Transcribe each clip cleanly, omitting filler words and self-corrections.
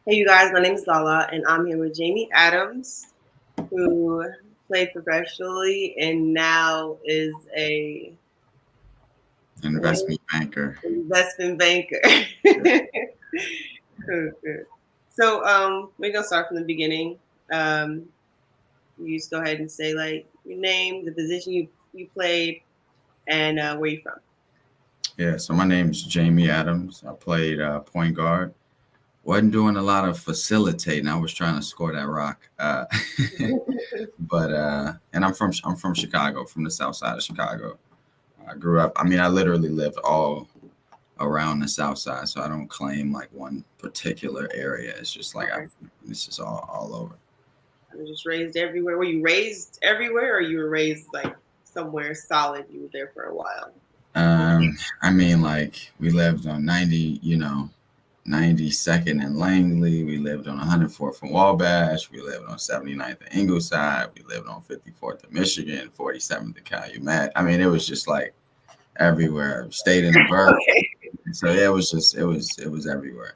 Hey, you guys, my name is Lala, and I'm here with Jamie Adams, who played professionally and now is a Investment banker. investment banker. Cool, cool. So, we're gonna start from the beginning. Um, you just go ahead and say like your name, the position you played, and where you from. Yeah, so my name is Jamie Adams. I played point guard. Wasn't doing a lot of facilitating. I was trying to score that rock. And I'm from Chicago, from the south side of Chicago. I grew up. I mean, I literally lived all around the south side, so I don't claim like one particular area. It's just like Okay, it's just all over. I was just raised everywhere. Were you raised everywhere, or you were raised like somewhere solid? You were there for a while. I mean, like we lived on 90, 92nd and Langley. We lived on 104th and Wabash. We lived on 79th and Ingleside. We lived on 54th and Michigan, 47th and Calumet. I mean, it was just like everywhere. Stayed in the Burg. Okay. So yeah, it was everywhere.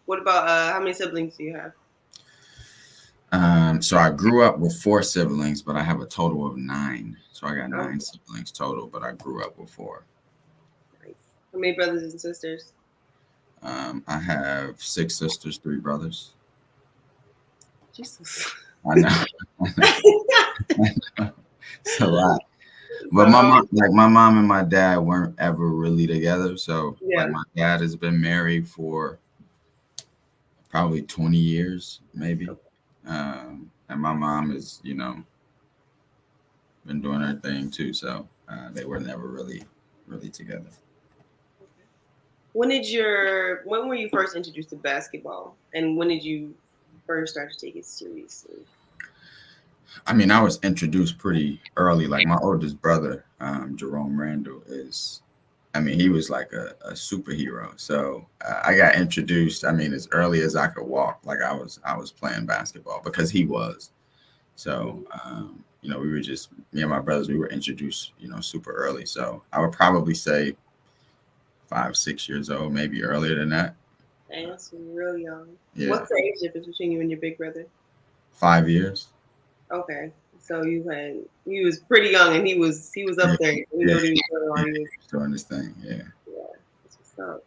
What about how many siblings do you have? So I grew up with four siblings, but I have a total of nine. So I got Oh, nine siblings total, but I grew up with four. nice. How many brothers and sisters? I have six sisters, three brothers. Jesus. I know. It's a lot. But So, my mom and my dad weren't ever really together. So like yeah. my dad has been married for probably 20 years, maybe. And my mom is, been doing her thing too. So they were never really together. When were you first introduced to basketball, and when did you first start to take it seriously? I mean, I was introduced pretty early. Like my oldest brother, Jerome Randall, I mean, he was like a superhero. So I got introduced. I mean, as early as I could walk, like I was playing basketball because he was. So Mhm. we were just me and my brothers. We were introduced, super early. So I would probably say 5, 6 years old, maybe earlier than that. Dang, that's real young. Yeah, What's the age difference between you and your big brother? 5 years. Okay, so he was pretty young, and he was Yeah, up there. He knew yeah, what he was doing yeah. while he was. He's doing this thing. Yeah. Yeah, that's what's up.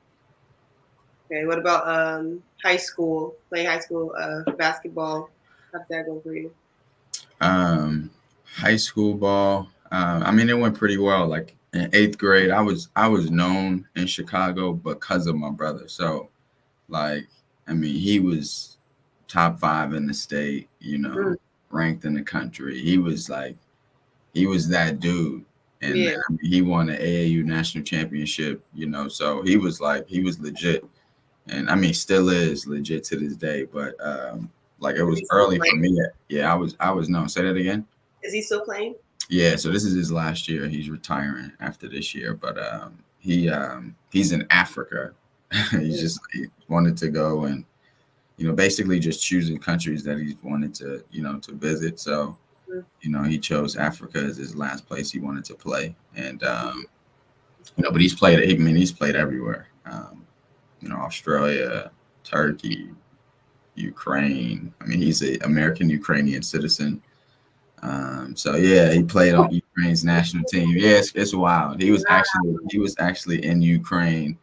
Okay, what about high school? Play high school basketball. How'd that go for you? Um, High school ball. I mean, it went pretty well. Like in eighth grade, I was known in Chicago because of my brother. So, like, I mean, he was top five in the state. Mm, Ranked in the country. He was that dude, and yeah. I mean, he won the AAU national championship. So he was legit, and I mean, still is legit to this day. But like, it Is was he still early for playing? me. Yeah, I was known. Say that again. Is he still playing? Yeah, so this is his last year. He's retiring after this year, but he's in Africa. He wanted to go and basically just choosing countries that he wanted to visit. So Mm-hmm. he chose Africa as his last place he wanted to play, and but he's played everywhere. Australia, Turkey, Ukraine. I mean, he's an American Ukrainian citizen. So yeah, he played on Ukraine's national team. Yeah, it's wild. He was actually in Ukraine,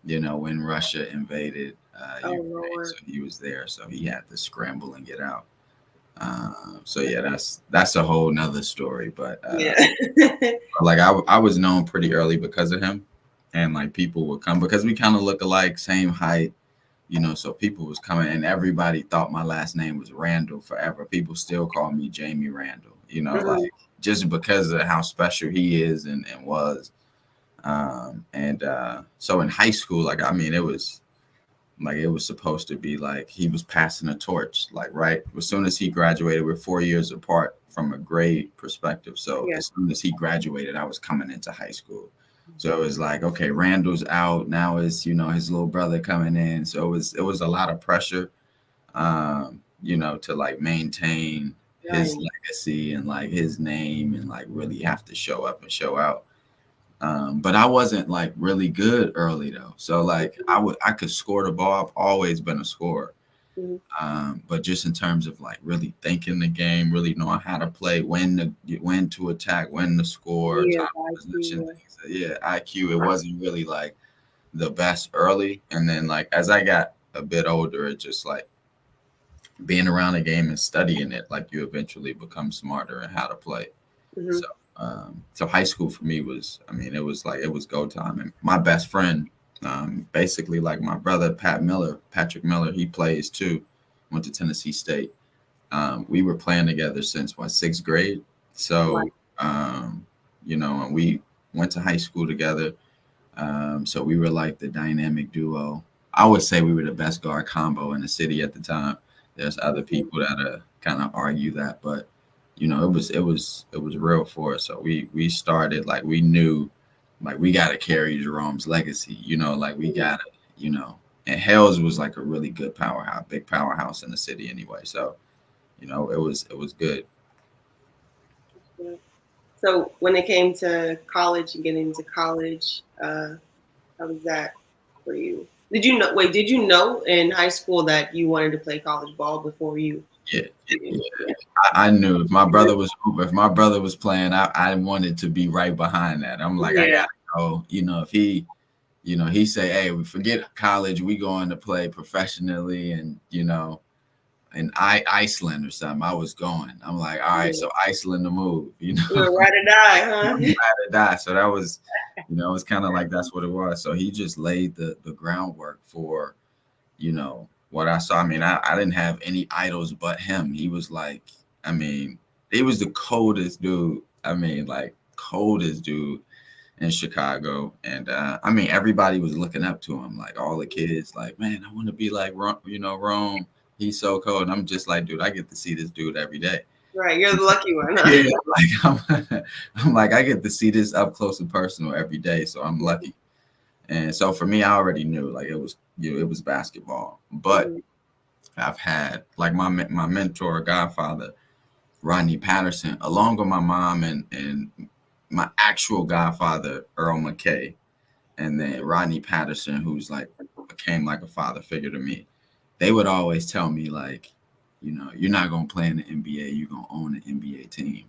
when Russia invaded Oh Ukraine. Lord. So he was there. So he had to scramble and get out. So yeah, that's a whole nother story. But Yeah. like I was known pretty early because of him, and like people would come because we kind of look alike, same height. So people was coming and everybody thought my last name was Randall forever. People still call me Jamie Randall, like Mhm. just because of how special he is and was. And So in high school, like, I mean, it was supposed to be like he was passing a torch, like, right? As soon as he graduated, we're 4 years apart from a grade perspective. So Yeah. as soon as he graduated, I was coming into high school. So it was like, okay, Randall's out. Now is, his little brother coming in. So it was a lot of pressure, to like maintain his Right. legacy and like his name and like really have to show up and show out. But I wasn't like really good early though. So like I could score the ball. I've always been a scorer. Mm-hmm. But just in terms of like really thinking the game, really knowing how to play, when to attack, when to score, Yeah, time of possession, IQ. things. Yeah, IQ. It wasn't really like the best early, and then like as I got a bit older, it just like being around the game and studying it, like you eventually become smarter in how to play. Mm-hmm. So, so high school for me was, I mean, it was like it was go time. And my best friend, basically like my brother Patrick Miller, he plays too. Went to Tennessee State. We were playing together since what, sixth grade. Right. So, and we went to high school together. So we were like the dynamic duo. I would say we were the best guard combo in the city at the time. There's other Mm-hmm. people that kind of argue that, but it was real for us. So we started like we knew like we gotta carry Jerome's legacy. Like we Mm-hmm. gotta, you know. And Hales was like a really good powerhouse, big powerhouse in the city anyway. So it was good. Yeah. So when it came to college and getting into college, how was that for you? Did you know? Wait, did you know in high school that you wanted to play college ball before you? Yeah, yeah. Yeah. I knew if my brother was playing, I wanted to be right behind that. I'm like, I Yeah. gotta go. If he say, hey, we forget college, we going to play professionally, and in Iceland or something, I was going. I'm like, all right, Yeah. so Iceland the move, You were ride or die, I'm huh? ride or die. So that was, it was kind of like that's what it was. So he just laid the groundwork for what I saw. I mean, I didn't have any idols but him. He was like, I mean, he was the coldest dude. I mean, like coldest dude in Chicago. And I mean, everybody was looking up to him. Like all the kids, like, man, I want to be like Rome. He's so cold. And I'm just like, dude, I get to see this dude every day. Right, you're the lucky one, huh? Yeah, like I'm like I get to see this up close and personal every day, so I'm lucky. And so for me, I already knew like it was basketball. But Mhm. I've had like my mentor, godfather, Rodney Patterson, along with my mom and my actual godfather, Earl McKay, and then Rodney Patterson, who's like became like a father figure to me. They would always tell me like, you're not gonna play in the NBA, you're gonna own an NBA team.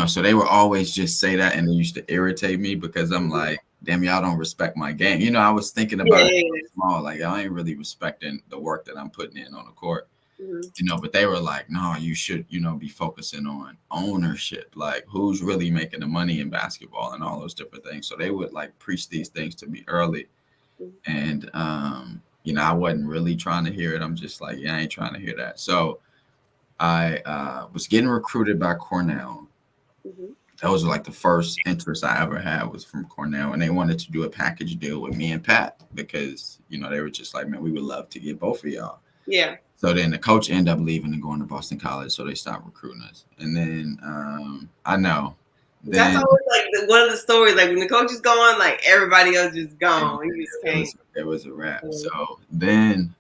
So they would always just say that, and it used to irritate me because I'm Mhm. like, damn, y'all don't respect my game. I was thinking Yeah, about it yeah, so small, like I ain't really respecting the work that I'm putting in on the court. yeah. Mhm. But they were like, no, you should, be focusing on ownership, like who's really making the money in basketball and all those different things. So they would like preach these things to me early. Mhm. And, I wasn't really trying to hear it. I'm just like, yeah, I ain't trying to hear that. So I was getting recruited by Cornell. Mhm. That was like the first interest I ever had was from Cornell. And they wanted to do a package deal with me and Pat because, they were just like, man, we would love to get both of y'all. Yeah. So then the coach ended up leaving and going to Boston College, so they stopped recruiting us. And then I know, That's then always like one of the stories. Like when the coach is gone, like everybody else just it, gone. You just it can't. was it was a wrap. So then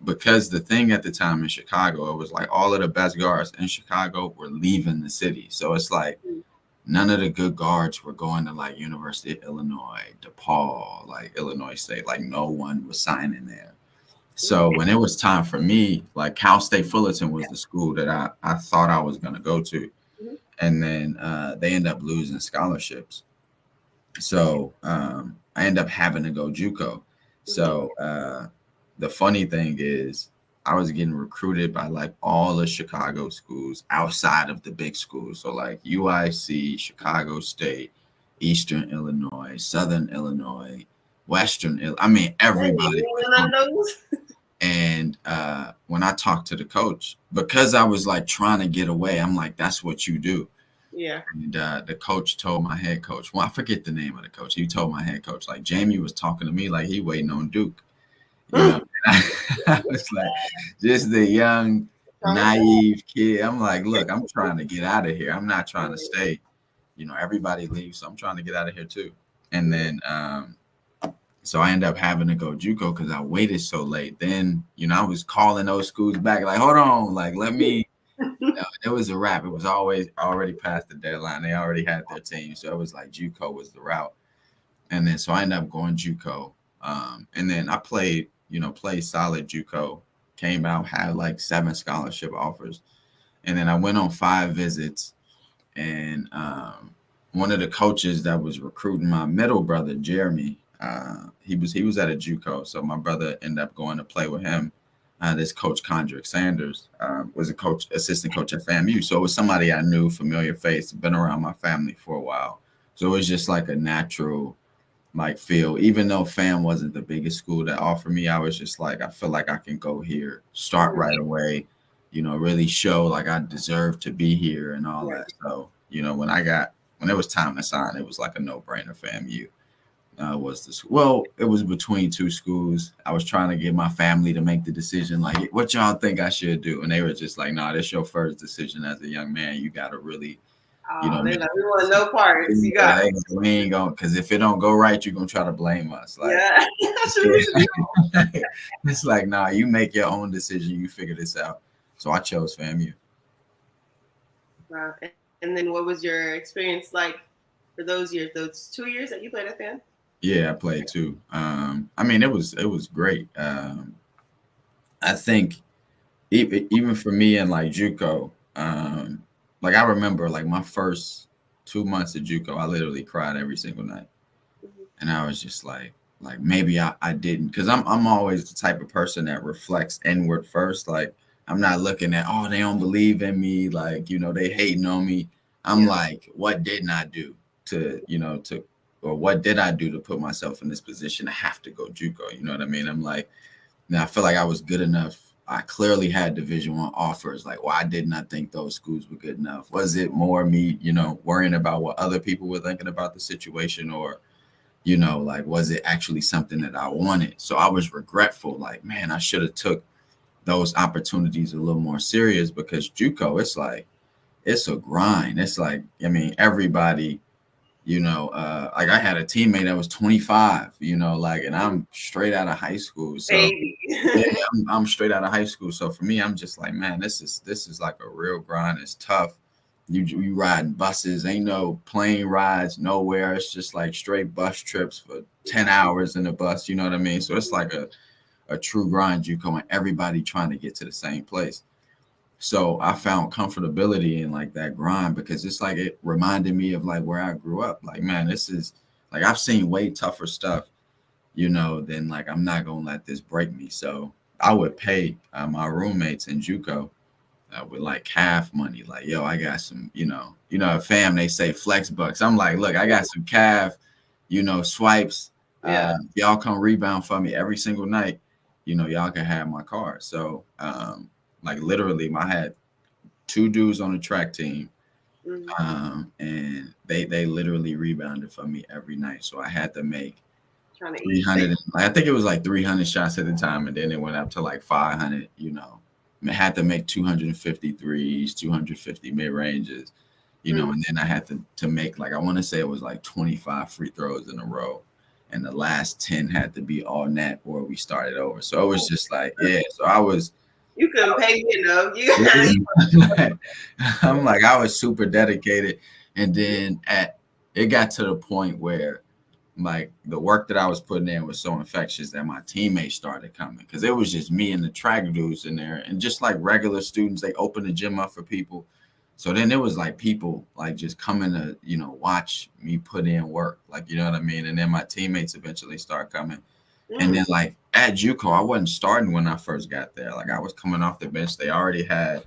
because the thing at the time in Chicago, it was like all of the best guards in Chicago were leaving the city. So it's like none of the good guards were going to like University of Illinois, DePaul, like Illinois State. Like no one was signing there. So when it was time for me, like Cal State Fullerton was the school that I thought I was gonna go to, Mhm. and then they end up losing scholarships. So I end up having to go JuCo. Mhm. So the funny thing is, I was getting recruited by like all the Chicago schools outside of the big schools. So like UIC, Chicago State, Eastern Illinois, Southern Illinois, I mean, Hey, everybody you was ain't none on. of those. And when I talked to the coach, because I was like trying to get away, I'm like, that's what you do. Yeah. And the coach told my head coach, well, I forget the name of the coach. He told my head coach, like, Jamie was talking to me like he waiting on Duke. You know, I was like, just the young, Traumatized. naive kid. I'm like, look, I'm trying to get out of here. I'm not trying to stay. Everybody leaves, so I'm trying to get out of here too. And then so I ended up having to go JuCo because I waited so late. Then, I was calling those schools back, like, hold on, like, let me No, it was a wrap. It was always already past the deadline. They already had their team, so it was like JuCo was the route. And then so I ended up going JuCo. And then I played, played solid JuCo. Came out, had like 7 scholarship offers, and then I went on 5 visits. And one of the coaches that was recruiting my middle brother, Jeremy, he was at a JuCo, so my brother ended up going to play with him. This coach Condrick Sanders was a coach, assistant coach at FAMU, so it was somebody I knew, familiar face, been around my family for a while. So it was just like a natural like feel. Even though FAM wasn't the biggest school that offered me, I was just like, I feel like I can go here, start right away, really show like I deserve to be here and all Right. that. So, when it was time to sign, it was like a no brainer. FAMU was this. Well, it was between 2 schools. I was trying to get my family to make the decision, like, what y'all think I should do, and they were just like, "Nah, this your first decision as a young man. You got to really, They're make like, a we want decision. no parts. You got it. We ain't going because if it don't go right, you're gonna try to blame us. Like, Yeah. That's what we should it's like, nah, you make your own decision. You figure this out. So I chose FAMU. Wow. And then what was your experience like for those years, those 2 years that you played at FAM? Yeah, I played too. I mean, it was great. I think even for me and like JuCo, like I remember like my first 2 months at JuCo, I literally cried every single night, Mhm. and I was just like maybe I didn't, because I'm always the type of person that reflects inward first. Like I'm not looking at, oh, they don't believe in me, like they hating on me. I'm Yeah. like, what didn't I do to or what did I do to put myself in this position to have to go JuCo? You know what I mean? I'm like, now I feel like I was good enough. I clearly had Division 1 offers. Like, why didn't I think those schools were good enough? Was it more me, worrying about what other people were thinking about the situation, or like, was it actually something that I wanted? So I was regretful. Like, man, I should have took those opportunities a little more serious, because JuCo, it's like it's a grind. It's like, I mean, everybody, like I had a teammate that was 25, like, and I'm straight out of high school. So Baby. yeah, I'm straight out of high school. So for me, I'm just like, man, this is like a real grind. It's tough. You riding buses, ain't no plane rides nowhere. It's just like straight bus trips for 10 hours in the bus. You know what I mean? So it's like a true grind. You come and everybody trying to get to the same place. So I found comfortability in like that grind, because it's like it reminded me of like where I grew up. Like, man, this is like I've seen way tougher stuff, then like I'm not gonna let this break me. So I would pay my roommates in JuCo with like half money. Like, yo, I got some, fam. They say flex bucks. I'm like, look, I got some calf, swipes. Yeah. Y'all come rebound for me every single night. Y'all can have my car. So, like literally, I had 2 dudes on the track team, Mhm. and they literally rebounded for me every night. So I had to make Trying to eat. 300. I think it was like 300 shots at the time, and then it went up to like 500. I had to make 250 threes, 250 mid ranges, Mm. and then I had to make, like, I want to say it was like 25 free throws in a row, and the last 10 had to be all net or we started over. So it was just like, yeah. So I was, You couldn't pay me enough. You I'm like, I was super dedicated, and then it got to the point where like the work that I was putting in was so infectious that my teammates started coming, because it was just me and the track dudes in there, and just like regular students, they opened the gym up for people. So then it was like people like just coming to watch me put in work, like, you know what I mean. And then my teammates eventually start coming, and mm. then like at JuCo, I wasn't starting when I first got there. Like I was coming off the bench. They already had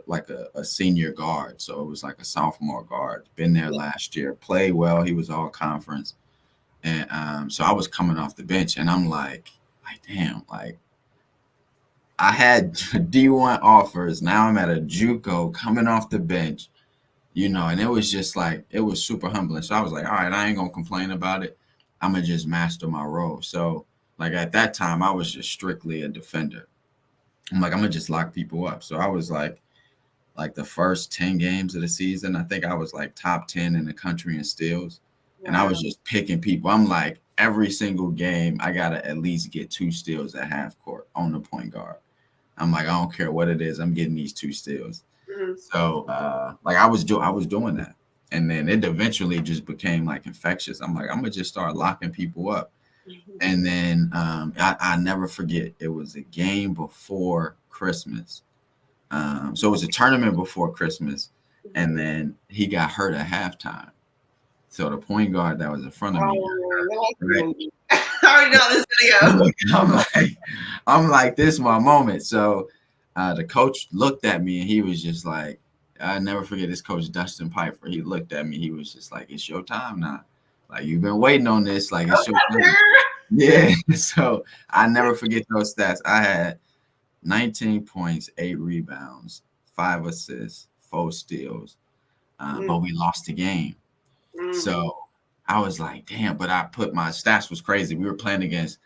like a senior guard. So it was like a sophomore guard, been there last year, played well. He was all conference. And so I was coming off the bench, and I'm like, damn, like I had D1 offers. Now I'm at a JuCo coming off the bench, and it was just like, it was super humbling. So I was like, all right, I ain't going to complain about it. I'm going to just master my role. So like at that time, I was just strictly a defender. I'm like, I'm going to just lock people up. So I was like the first 10 games of the season, I think I was like top 10 in the country in steals. And I Wow. was just picking people. I'm like, every single game, I got to at least get 2 steals at half court on the point guard. I'm like, I don't care what it is, I'm getting these 2 steals. Mhm. So like I was doing that. And then it eventually just became like infectious. I'm like, I'm gonna just start locking people up. Mhm. And then I never forget, it was a game before Christmas. So it was a tournament before Christmas, and then he got hurt at halftime. So the point guard that was in front of me Oh, the high got school hurt, movie. I already know this right? video. I'm like, this is my moment. So the coach looked at me and he was just like, I never forget this coach Dustin Piper. He looked at me. He was just like, it's your time now. Like you've been waiting on this. Like it's your time. Yeah. So I never forget those stats. I had 19 points, 8 rebounds, 5 assists, 4 steals. Mm, But we lost the game. mhm. So I was like, damn, but I put my stats was crazy. We were playing against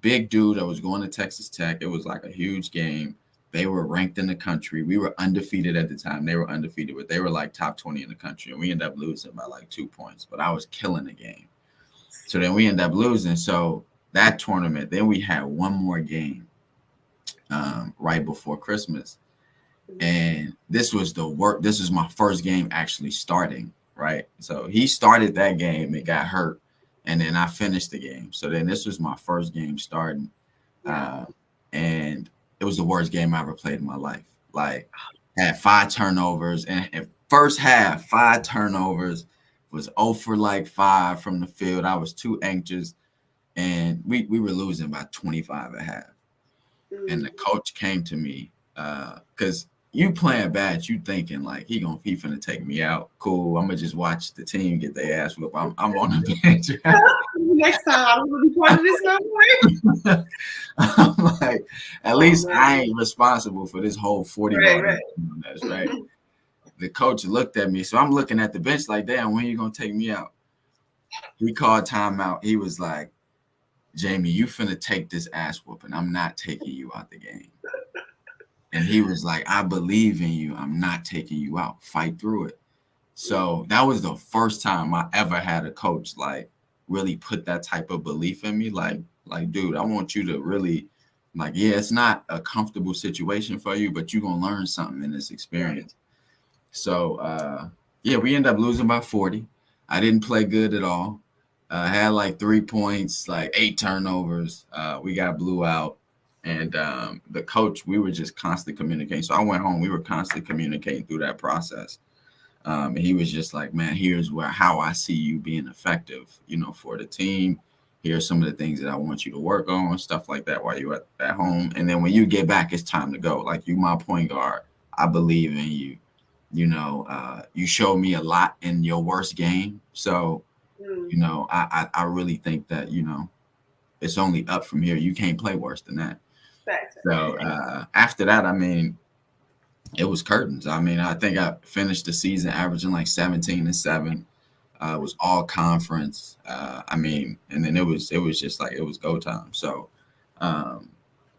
big dude that was going to Texas Tech. It was like a huge game. They were ranked in the country. We were undefeated at the time. They were undefeated, but they were like top 20 in the country. And we ended up losing by like 2 points. But I was killing the game. So then we ended up losing. So that tournament, then we had one more game right before Christmas. Mhm. And this was the work. This was my first game actually starting, right? So he started that game and got hurt, and then I finished the game. So then this was my first game starting, Yeah. uh, and it was the worst game I ever played in my life. Like, had 5 turnovers, and first half 5 turnovers, was 0 for like 5 from the field. I was too anxious, and we were losing by 25 at half. And Mm. the coach came to me because you playing bad, you thinking like he finna take me out. Cool, I'm gonna just watch the team get their ass whooped. I'm on the bench. Next time, I don't want to be part of this no more. I'm like, at Oh least man. I ain't responsible for this whole 40 Right, ball. right. That's right. The coach looked at me, so I'm looking at the bench like, damn, when you gonna take me out? He called timeout. He was like, Jamie, you finna take this ass whooping. I'm not taking you out the game. And he was like, I believe in you. I'm not taking you out. Fight through it. So that was the first time I ever had a coach like really put that type of belief in me. Like, dude, I want you to really like, yeah, it's not a comfortable situation for you, but you're gonna learn something in this Right. experience. So yeah, we ended up losing by 40. I didn't play good at all. I had like 3 points, like 8 turnovers. We got blew out. And the coach, we were just constantly communicating. So I went home. We were constantly communicating through that process. And he was just like, man, here's where how I see you being effective, for the team. Here's some of the things that I want you to work on, stuff like that while you're at home. And then when you get back, it's time to go. Like you, my point guard, I believe in you. You showed me a lot in your worst game. So, Mm. I really think that, it's only up from here. You can't play worse than that. Facts. So after that, I mean, it was curtains. I mean, I think I finished the season averaging like 17-7. It was all conference. I mean, and then it was just like it was go time. So, um,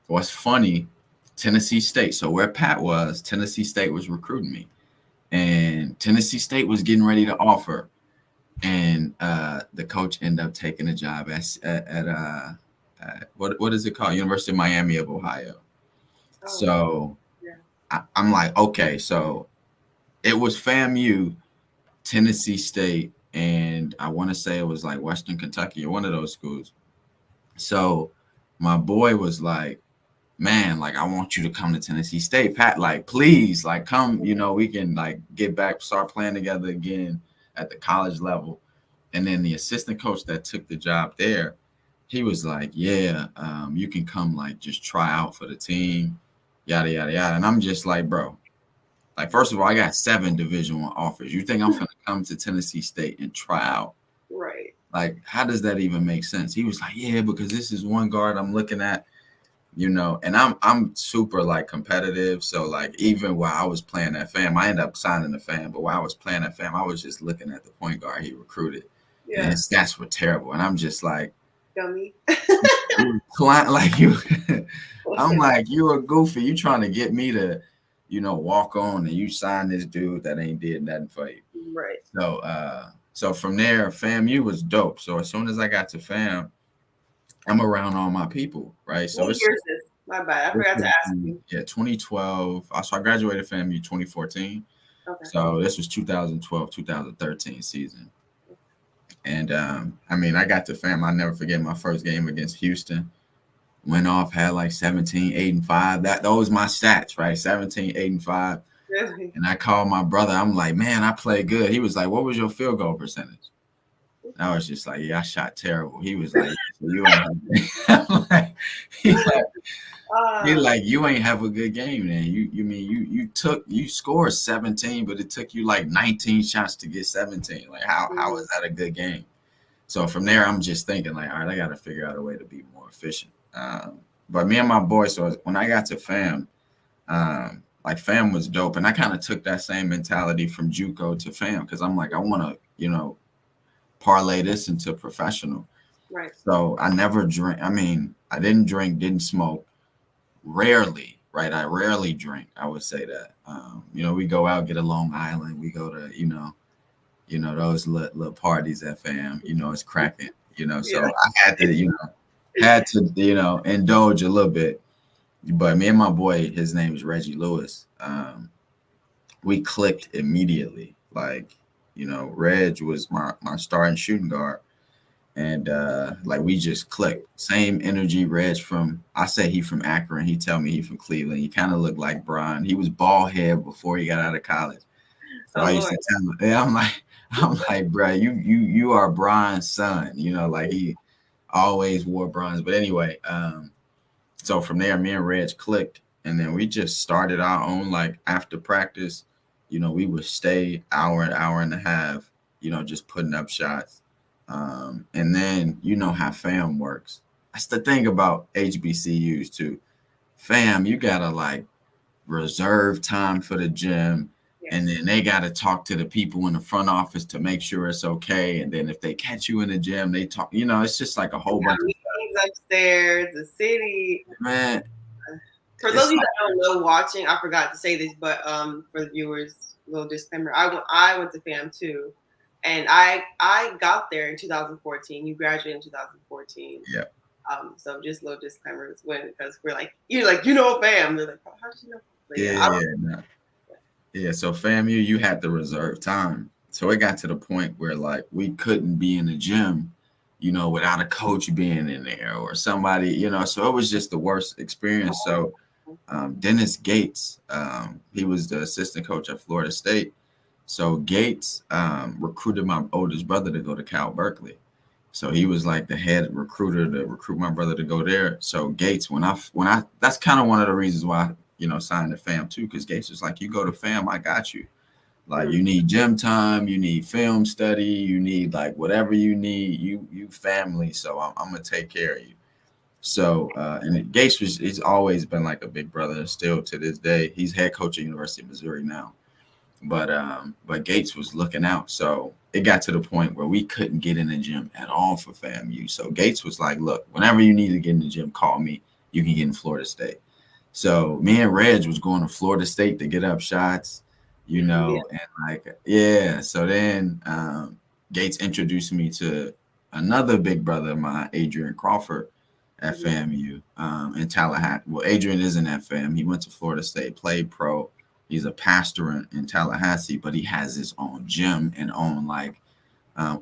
what's funny, Tennessee State. So where Pat was, Tennessee State was recruiting me, and Tennessee State was getting ready to offer, and the coach ended up taking a job at what is it called? University of Miami of Ohio. Oh, So yeah. I'm like, okay, so it was FAMU, Tennessee State, and I want to say it was like Western Kentucky or one of those schools. So my boy was like, man, like I want you to come to Tennessee State, Pat. Like, please, like come. We can like get back, start playing together again at the college level. And then the assistant coach that took the job there, he was like, yeah, you can come, like just try out for the team, yada yada yada. And I'm just like, bro, like first of all, I got 7 Division I offers. You think I'm gonna come to Tennessee State and try out? Right. Like, how does that even make sense? He was like, yeah, because this is one guard I'm looking at, and I'm super like competitive. So like even while I was playing that fam, I ended up signing the fam, but while I was playing that fam, I was just looking at the point guard he recruited, and Yeah. his stats were terrible. And I'm just like, Dummy. like you, I'm like, you a goofy. You trying to get me to, walk on, and you sign this dude that ain't did nothing for you. Right. So from there, FAMU was dope. So as soon as I got to FAM, I'm around all my people, right? So What it's year is this? My bad. I This forgot to would ask be, you. yeah, 2012. So I graduated from FAMU 2014. Okay. So this was 2012, 2013 season. And I mean, I got to fam. I never forget my first game against Houston. Went off, had like 17, 8, and 5. Those was my stats, right? 17, 8, and 5. Really? And I called my brother. I'm like, man, I played good. He was like, what was your field goal percentage? I was just like, yeah, I shot terrible. He was like, so you ain't have I'm like, he like, he Uh, like, you ain't have a good game, man. You mean you scored 17, but it took you like 19 shots to get 17. Like, how mm, is that a good game? So from there, I'm just thinking like, all right, I got to figure out a way to be more efficient. But me and my boys, so when I got to FAM, like FAM was dope, and I kind of took that same mentality from JuCo to FAM because I'm like, I want to, parlay this into professional. right. So I never drink. I mean, I didn't drink, didn't smoke, rarely, right? I rarely drink. I would say that. We go out, get a Long Island. We go to, those little parties at FAM. It's cracking. So Yeah. I had to, indulge a little bit. But me and my boy, his name is Reggie Lewis. We clicked immediately. Like, Reg was my starting shooting guard. And like we just clicked. Same energy. Reg I say he from Akron. He tell me he from Cleveland. He kind of looked like Brian. He was bald head before he got out of college. So Oh I used Lord. to tell him, yeah, I'm like, bro, you are Brian's son. Like he always wore bronze. But anyway, so from there, me and Reg clicked, and then we just started our own. Like after practice, we would stay hour and a half, just putting up shots. And then how fam works. That's the thing about HBCUs too. Fam, you gotta like reserve time for the gym, and Yes. then they gotta talk to the people in the front office to make sure it's okay. And then if they catch you in the gym, they talk. It's just like a We whole bunch got of meetings upstairs, the city. man. For those It's of you like, that don't know watching, I forgot to say this, but for the viewers, little disclaimer. I went to FAM too, and I got there in 2014. You graduated in 2014. yeah. So just little disclaimers when because we're like you're like FAM. They're like, oh, how did you know? But Yeah, yeah, yeah, no. Yeah. So FAMU, you had to reserve time. So it got to the point where like we couldn't be in the gym, without a coach being in there or somebody, so it was just the worst experience. So Dennis Gates, he was the assistant coach at Florida State. So Gates recruited my oldest brother to go to Cal Berkeley. So he was like the head recruiter to recruit my brother to go there. So Gates, when I that's kind of one of the reasons why signed to FAM too, because Gates was like, you go to FAM, I got you. Like mm, you need gym time, you need film study, you need like whatever you need, you family. So I'm gonna take care of you. So and Gates he's always been like a big brother, still to this day. He's head coach at University of Missouri now. But Gates was looking out. So it got to the point where we couldn't get in the gym at all for FAMU. So Gates was like, look, whenever you need to get in the gym, call me. You can get in Florida State. So me and Reg was going to Florida State to get up shots, yeah. and like, yeah. So then Gates introduced me to another big brother of mine, Adrian Crawford at Mhm. FAMU in Tallahassee. Well, Adrian isn't at FAM. He went to Florida State, played pro. He's a pastor in Tallahassee, but he has his own gym and own like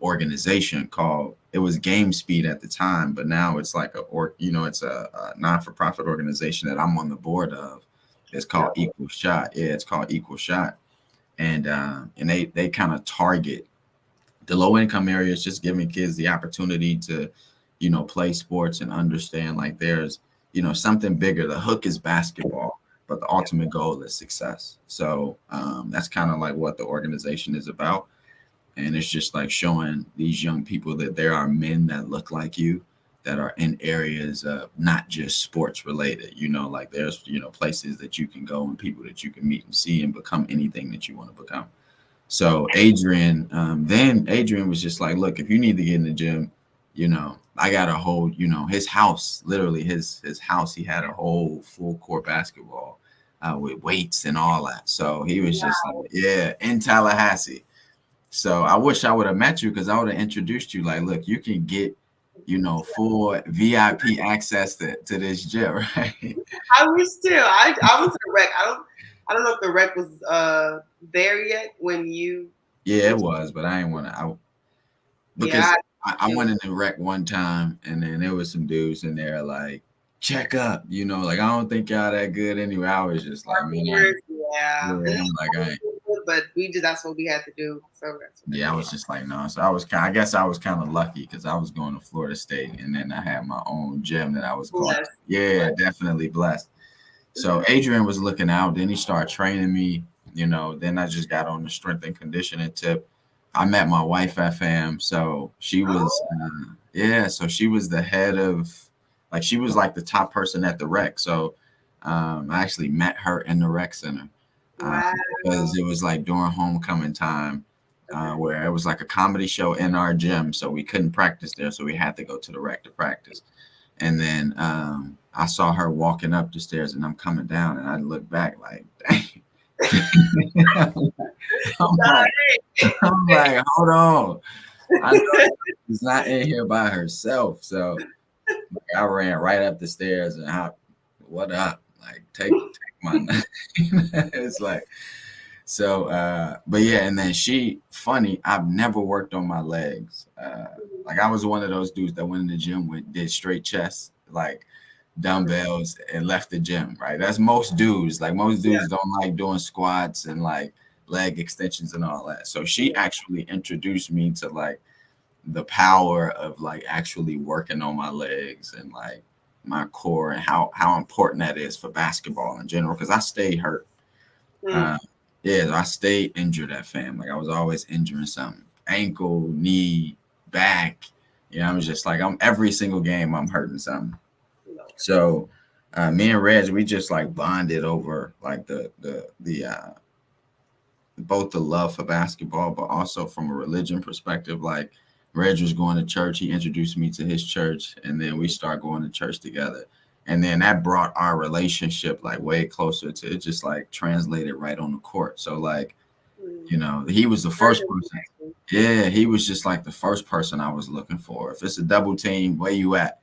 organization called. It was Game Speed at the time, but now it's like it's a non-for-profit organization that I'm on the board of. It's called Yeah. Equal Shot. Yeah, it's called Equal Shot, and they kind of target the low income areas, just giving kids the opportunity to, play sports and understand like there's, something bigger. The hook is basketball, but the Yeah. ultimate goal is success. So that's kind of like what the organization is about. And it's just like showing these young people that there are men that look like you that are in areas of not just sports related, like there's, places that you can go and people that you can meet and see and become anything that you want to become. So then Adrian was just like, look, if you need to get in the gym, I got a whole, his house, literally his house, he had a whole full court basketball with weights and all that. So he was just like, yeah, in Tallahassee. So I wish I would have met you because I would have introduced you. Like, look, you can get full VIP access to this gym, right? I wish too. I went to the rec. I don't know if the rec was there yet when you Yeah, it went. was, but I didn't want to. Yeah, Because I went in the rec one time, and then there was some dudes in there like, check up, like I don't think y'all that good anyway. I was just like, man, yeah. And yeah, I'm like, I ain't. but we just that's what we had to do. So that's what Yeah, I we was just like, no. So I guess I was kind of lucky because I was going to Florida State, and then I had my own gym that I was going. Yes. Yeah, definitely blessed. So Mhm. Adrian was looking out. Then he started training me. Then I just got on the strength and conditioning tip. I met my wife at FAM, so she was, Oh, yeah. So she was the head of, like, she was like the top person at the rec. So I actually met her in the rec center wow. because it was like during homecoming time, Okay. where it was like a comedy show in our gym, so we couldn't practice there, so we had to go to the rec to practice. And then I saw her walking up the stairs, and I'm coming down, and I look back like, dang. I'm like, I'm like, hold on. I know she's not in here by herself. So I ran right up the stairs and what up? Like, take my it's like, so but yeah, and then funny, I've never worked on my legs. Like I was one of those dudes that went in the gym did straight chest, like dumbbells, and left the gym, right? That's most dudes. Like most Yeah. dudes don't like doing squats and like leg extensions and all that. So she Yeah. actually introduced me to like the power of like actually working on my legs and like my core and how important that is for basketball in general. Because I stayed hurt. Mm. Uh, yeah, I stayed injured at FAM. Like I was always injuring something, ankle, knee, back. I was just like I'm every single game I'm hurting something. Lord. So me and Reg, we just like bonded over like the both the love for basketball, but also from a religion perspective. Like Reg was going to church, he introduced me to his church, and then we start going to church together. And then that brought our relationship like way closer to it, just like translated right on the court. So like, Mm. he was the Very first person. interesting. Yeah, he was just like the first person I was looking for. If it's a double team, where you at?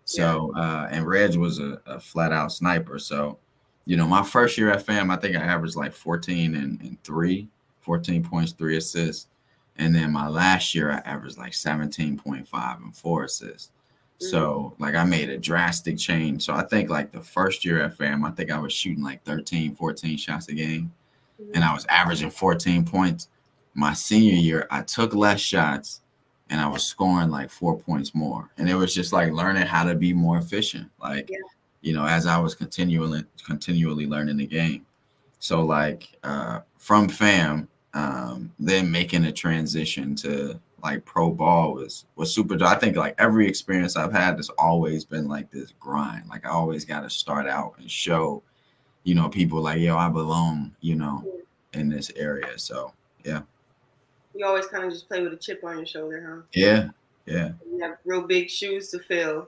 Yeah. So and Reg was a flat out sniper. So, my first year at FAM, I think I averaged like 14 and 14 points, 3 assists. And then my last year I averaged like 17.5 and 4 assists. Mm. So like I made a drastic change. So I think like the first year at FAM, I think I was shooting like 13, 14 shots a game, and Mhm. I was averaging 14 points. My senior year, I took less shots and I was scoring like 4 points more. And it was just like learning how to be more efficient. Like, Yeah. as I was continually learning the game. So like from FAM, then making a transition to like pro ball was super. I think like every experience I've had has always been like this grind. Like I always got to start out and show people like, yo, I belong, Yeah. in this area. So yeah, You always kind of just play with a chip on your shoulder, yeah, yeah, huh? You have real big shoes to fill.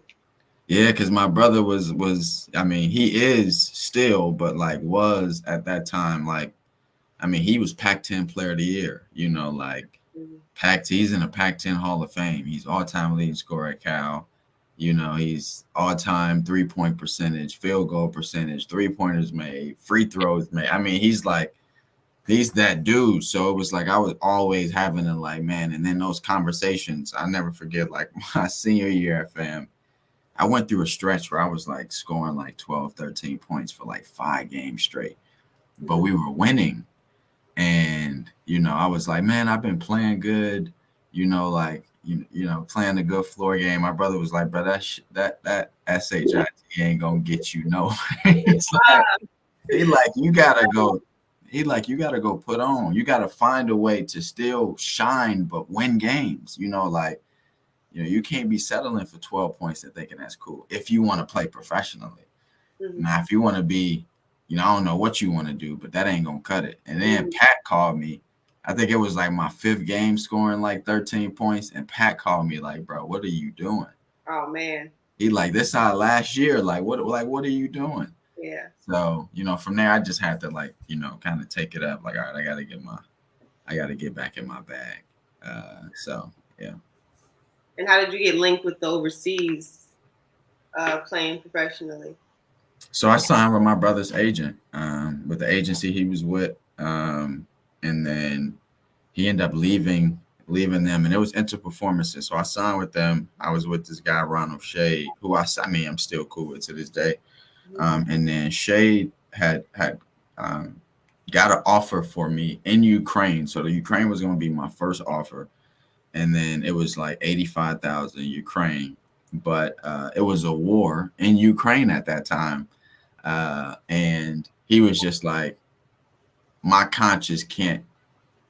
yeah. Because my brother was, I mean, he is still, but like was at that time, like, I mean, he was Pac-10 Player of the Year. Like Mhm. He's in a Pac-10 Hall of Fame. He's all-time leading scorer at Cal. He's all-time three-point percentage, field goal percentage, three-pointers made, free throws made. I mean, he's that dude. So it was like I was always having to like, man, and then those conversations, I never forget like my senior year at FAM. I went through a stretch where I was like scoring like 12, 13 points for like 5 games straight. But Mhm. we were winning. And, I was like, man, I've been playing good, like playing a good floor game. My brother was like, bro, that SHIT ain't gonna get you no. It's like he like you gotta go. He like you gotta go put on. You gotta find a way to still shine but win games. Like you can't be settling for 12 points and thinking that's cool if you want to play professionally. Mhm. Now, if you want to be, I don't know what you want to do, but that ain't gonna cut it. And then Mhm. Pat called me. I think it was like my fifth game scoring like 13 points, and Pat called me like, bro, what are you doing? Oh man. He like this our last year. Like what are you doing? Yeah. So, from there I just had to like, kind of take it up. Like, all right, I gotta get back in my bag. So yeah. And how did you get linked with the overseas playing professionally? So I signed with my brother's agent, with the agency he was with, and then he ended up leaving them, and it was Inter Performances. So I signed with them. I was with this guy Ronald Shade, who I mean I'm still cool with to this day. And then Shade had got an offer for me in Ukraine. So the Ukraine was going to be my first offer, and then it was like 85,000 Ukraine, but it was a war in Ukraine at that time, and he was just like, my conscience can't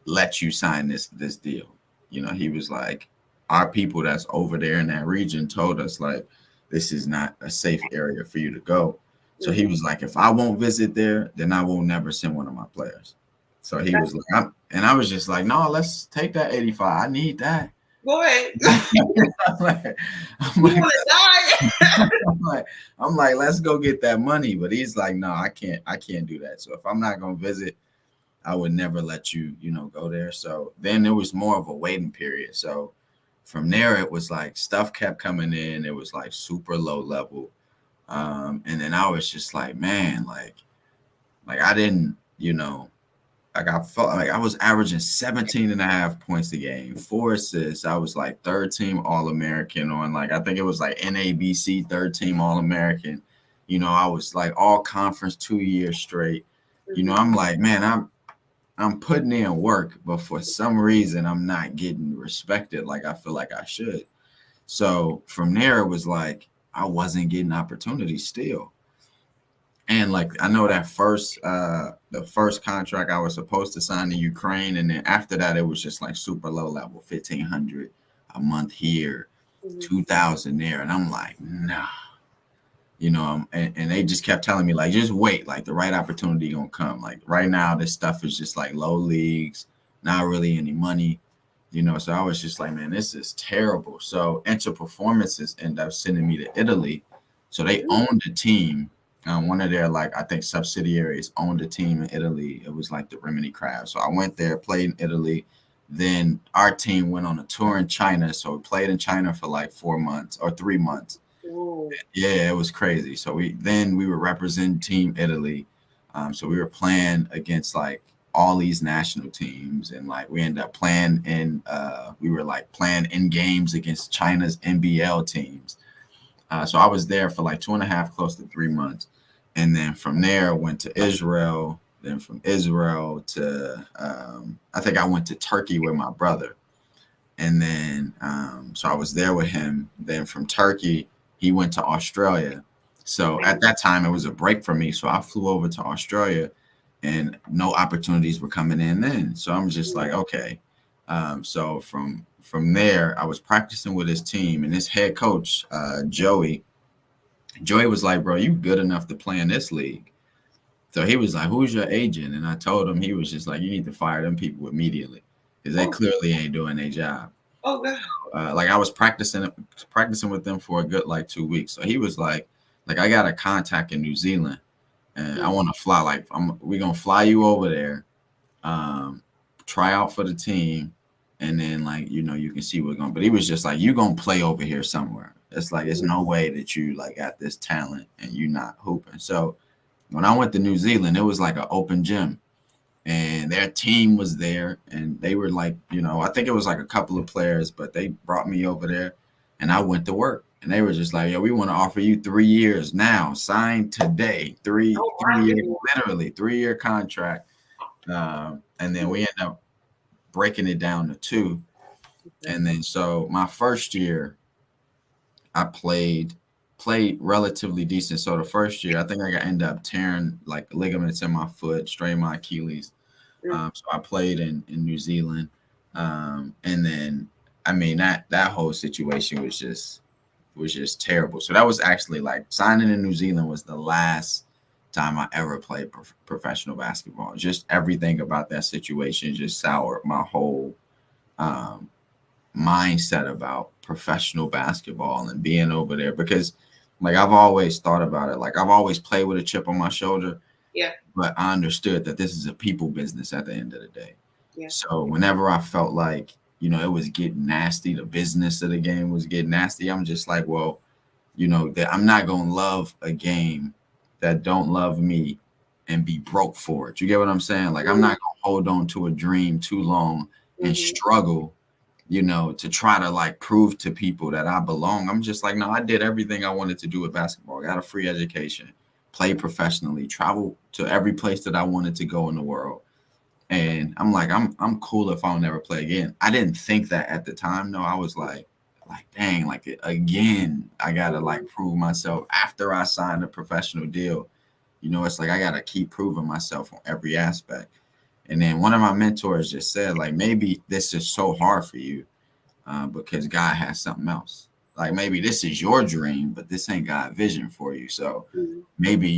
let you sign this deal. You know, he was like, our people that's over there in that region told us like this is not a safe area for you to go. So he Mhm. was like, if I won't visit there, then I will never send one of my players. So he was like, and I was just like, no, let's take that 85. I need that. Go ahead. I'm like, I'm You like, want to die? I'm like, I'm like, let's go get that money. But he's like, no, I can't do that. So if I'm not gonna visit, I would never let you, go there. So then there was more of a waiting period. So from there, it was like stuff kept coming in. It was like super low level. And then I was just like, man, like I didn't, like I felt like I was averaging 17 and a half points a game, 4 assists. I was like third team All American on like, I think it was like NABC third team All American. I was like all conference 2 years straight. Mhm. I'm like, man, I'm putting in work, but for some reason I'm not getting respected like I feel like I should. So from there it was like I wasn't getting opportunities still. And like I know that the first contract I was supposed to sign in Ukraine, and then after that it was just like super low level, 1,500 a month here, Mhm. 2,000 there. And I'm like, nah. And they just kept telling me like just wait, like the right opportunity gonna come. Like right now this stuff is just like low leagues, not really any money. So I was just like, man, this is terrible. So Enter Performances ended up sending me to Italy. So they owned a team. One of their like I think subsidiaries owned a team in Italy. It was like the Rimini Crab. So I went there, played in Italy. Then our team went on a tour in China. So we played in China for like 4 months or 3 months. Ooh. Yeah, it was crazy. So we were representing Team Italy. So we were playing against like all these national teams, and like we ended up playing in we were like playing in games against China's NBL teams. So I was there for like 2.5, close to 3 months, and then from there went to Israel. Then from Israel to I think I went to Turkey with my brother, and then so I was there with him. Then from Turkey, he went to Australia. So at that time, it was a break for me. So I flew over to Australia, and no opportunities were coming in then. So I'm just like, okay. So from there, I was practicing with his team, and his head coach, Joey. Joey was like, "Bro, you good enough to play in this league." So he was like, "Who's your agent?" And I told him, he was just like, "You need to fire them people immediately because they Oh, clearly ain't doing their job." oh God. Like I was practicing with them for a good like 2 weeks. So he was like I got a contact in New Zealand, and I want to fly. Like we gonna fly you over there, um, try out for the team, and then like you can see what's going. But he was just like, you gonna play over here somewhere. It's like it's no way that you like got this talent and you not hooping. So when I went to New Zealand, it was like an open gym, and their team was there, and they were like, I think it was like a couple of players, but they brought me over there, and I went to work, and they were just like, "Yo, we want to offer you 3 years now, sign today, three Oh three my year, goodness. literally 3 year contract." And then we ended up breaking it down to two, and then so my first year, I played relatively decent. So the first year, I think I ended up tearing like ligaments in my foot, strained my Achilles. So I played in New Zealand, and then I mean that whole situation was just terrible. So that was actually like signing in New Zealand was the last time I ever played professional basketball. Just everything about that situation just soured my whole um, mindset about professional basketball and being over there because like I've always thought about it. Like I've always played with a chip on my shoulder, Yeah, but I understood that this is a people business at the end of the day. yeah. So whenever I felt like, it was getting nasty. The business of the game was getting nasty. I'm just like, well, that I'm not gonna love a game that don't love me and be broke for it. You get what I'm saying? Like I'm not gonna hold on to a dream too long and Mm-hmm. struggle, to try to like prove to people that I belong. I'm just like, no, I did everything I wanted to do with basketball. I got a free education, played professionally, traveled to every place that I wanted to go in the world. And I'm like, I'm cool if I don't ever play again. I didn't think that at the time. No, I was like, dang, like again, I gotta like prove myself after I signed a professional deal. It's like I gotta keep proving myself on every aspect. And then one of my mentors just said, like, maybe this is so hard for you because God has something else. Like maybe this is your dream, but this ain't God's vision for you. So Mm-hmm. maybe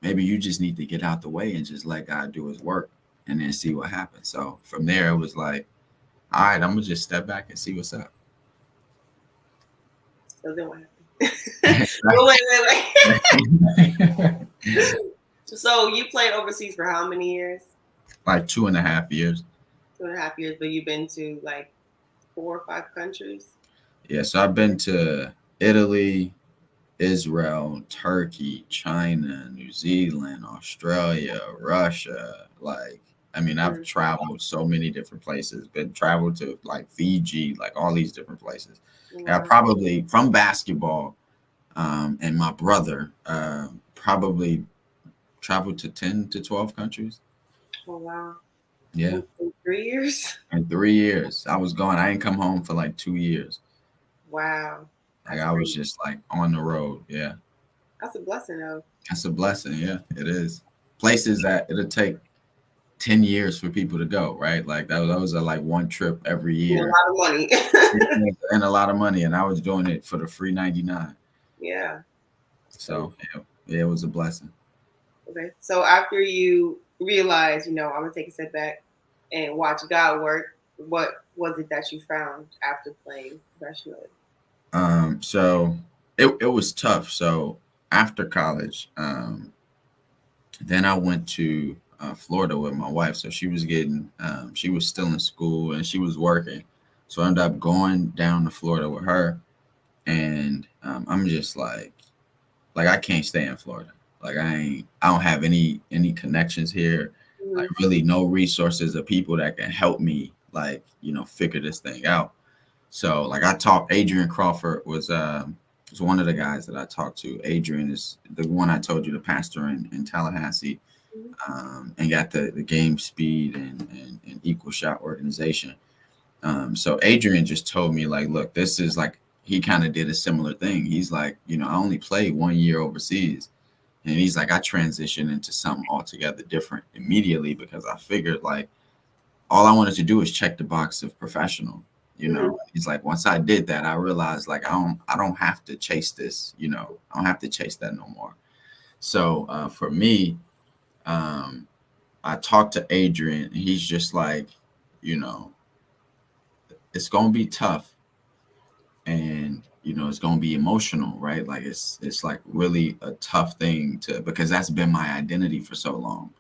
maybe you just need to get out the way and just let God do his work and then see what happens. So from there, it was like, all right, I'm gonna just step back and see what's up. So then what happened? Well, wait. So you played overseas for how many years? Like 2.5 years. 2.5 years, but you've been to like 4 or 5 countries. Yeah, so I've been to Italy, Israel, Turkey, China, New Zealand, Australia, Russia. Like, I mean, I've traveled so many different places, been traveled to like Fiji, like all these different places. I Wow. probably from basketball, and my brother, probably traveled to 10 to 12 countries. Oh wow. Yeah. In 3 years. In 3 years. I was gone. I didn't come home for like 2 years. Wow. Like That's I was crazy. just like on the road. Yeah. That's a blessing though. That's a blessing. Yeah, it is. Places that it'll take 10 years for people to go, right? Like that was a like one trip every And a year lot of money. and a lot of money. And I was doing it for the free 99. Yeah. So So yeah, it was a blessing. okay. So after you realize, I'm gonna take a step back and watch God work, what was it that you found after playing professionally? So it was tough. So after college, then I went to Florida with my wife. So she was still in school and she was working. So I ended up going down to Florida with her. And I'm just like I can't stay in Florida. Like I don't have any connections here. Like Mm-hmm. really no resources or people that can help me like, figure this thing out. So like I talked Adrian Crawford was one of the guys that I talked to. Adrian is the one I told you, the pastor in Tallahassee, and got the game speed and equal shot organization. So Adrian just told me like, look, this is like he kind of did a similar thing. He's like, I only played 1 year overseas. And he's like, I transitioned into something altogether different immediately because I figured like all I wanted to do is check the box of professional. Mm-hmm. He's like, once I did that, I realized like I don't have to chase this, I don't have to chase that no more. So for me, um, I talked to Adrian and he's just like, you know, it's gonna be tough and it's going to be emotional, right? Like it's like really a tough thing to because that's been my identity for so long,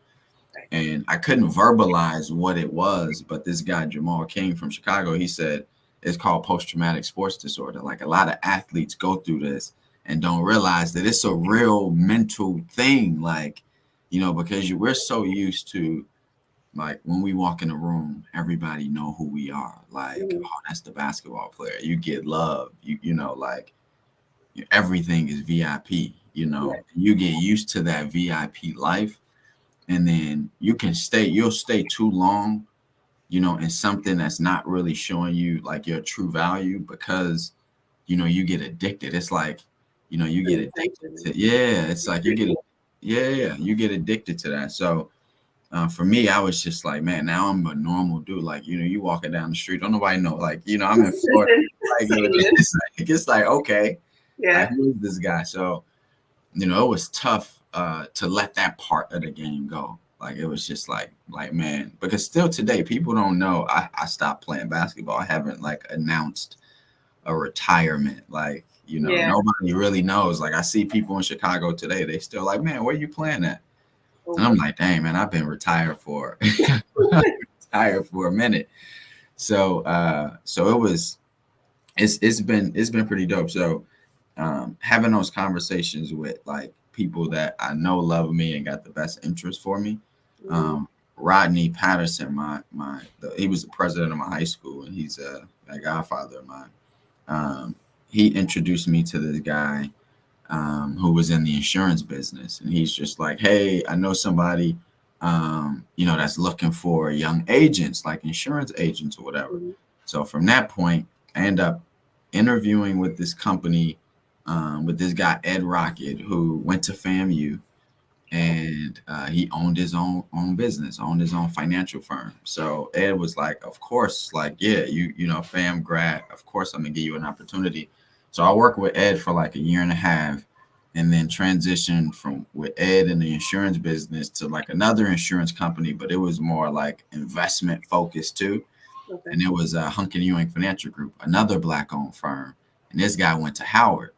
Right. and I couldn't verbalize what it was. But this guy Jamal King from Chicago, he said it's called post-traumatic sports disorder. Like a lot of athletes go through this and don't realize that it's a real mental thing, like because we're so used to like when we walk in a room, everybody know who we are. Like, Mm-hmm. oh, that's the basketball player. You get love. Like everything is VIP. Right. You get used to that VIP life, and then you'll stay too long, in something that's not really showing you like your true value because you get addicted. It's like, you get addicted Attention. to yeah, it's like you get addicted to that. So for me, I was just like, man, now I'm a normal dude. Like, you walking down the street, don't nobody know. Like, I'm in Florida. Like, it's like, okay, Yeah. who is this guy? So, it was tough to let that part of the game go. Like, it was just like, man, because still today, people don't know I stopped playing basketball. I haven't like announced a retirement. Like, Yeah. nobody really knows. Like, I see people in Chicago today, they still like, man, where you playing at? And Oh, I'm like, dang, man, I've been retired for retired for a minute. So it's been pretty dope. So having those conversations with like people that I know love me and got the best interest for me. Mm-hmm. Um, Rodney Patterson, he was the president of my high school, and he's a godfather of mine. Um, he introduced me to this guy who was in the insurance business, and he's just like, "Hey, I know somebody, that's looking for young agents, like insurance agents or whatever." Mm-hmm. So from that point, I end up interviewing with this company, with this guy Ed Rocket, who went to FAMU, and he owned his own business, owned his own financial firm. So Ed was like, "Of course, like yeah, fam grad, of course I'm gonna give you an opportunity." So I worked with Ed for like a year and a half, and then transitioned from with Ed in the insurance business to like another insurance company, but it was more like investment focused too. Okay. And it was Hunkin Ewing Financial Group, another black owned firm, and this guy went to Howard.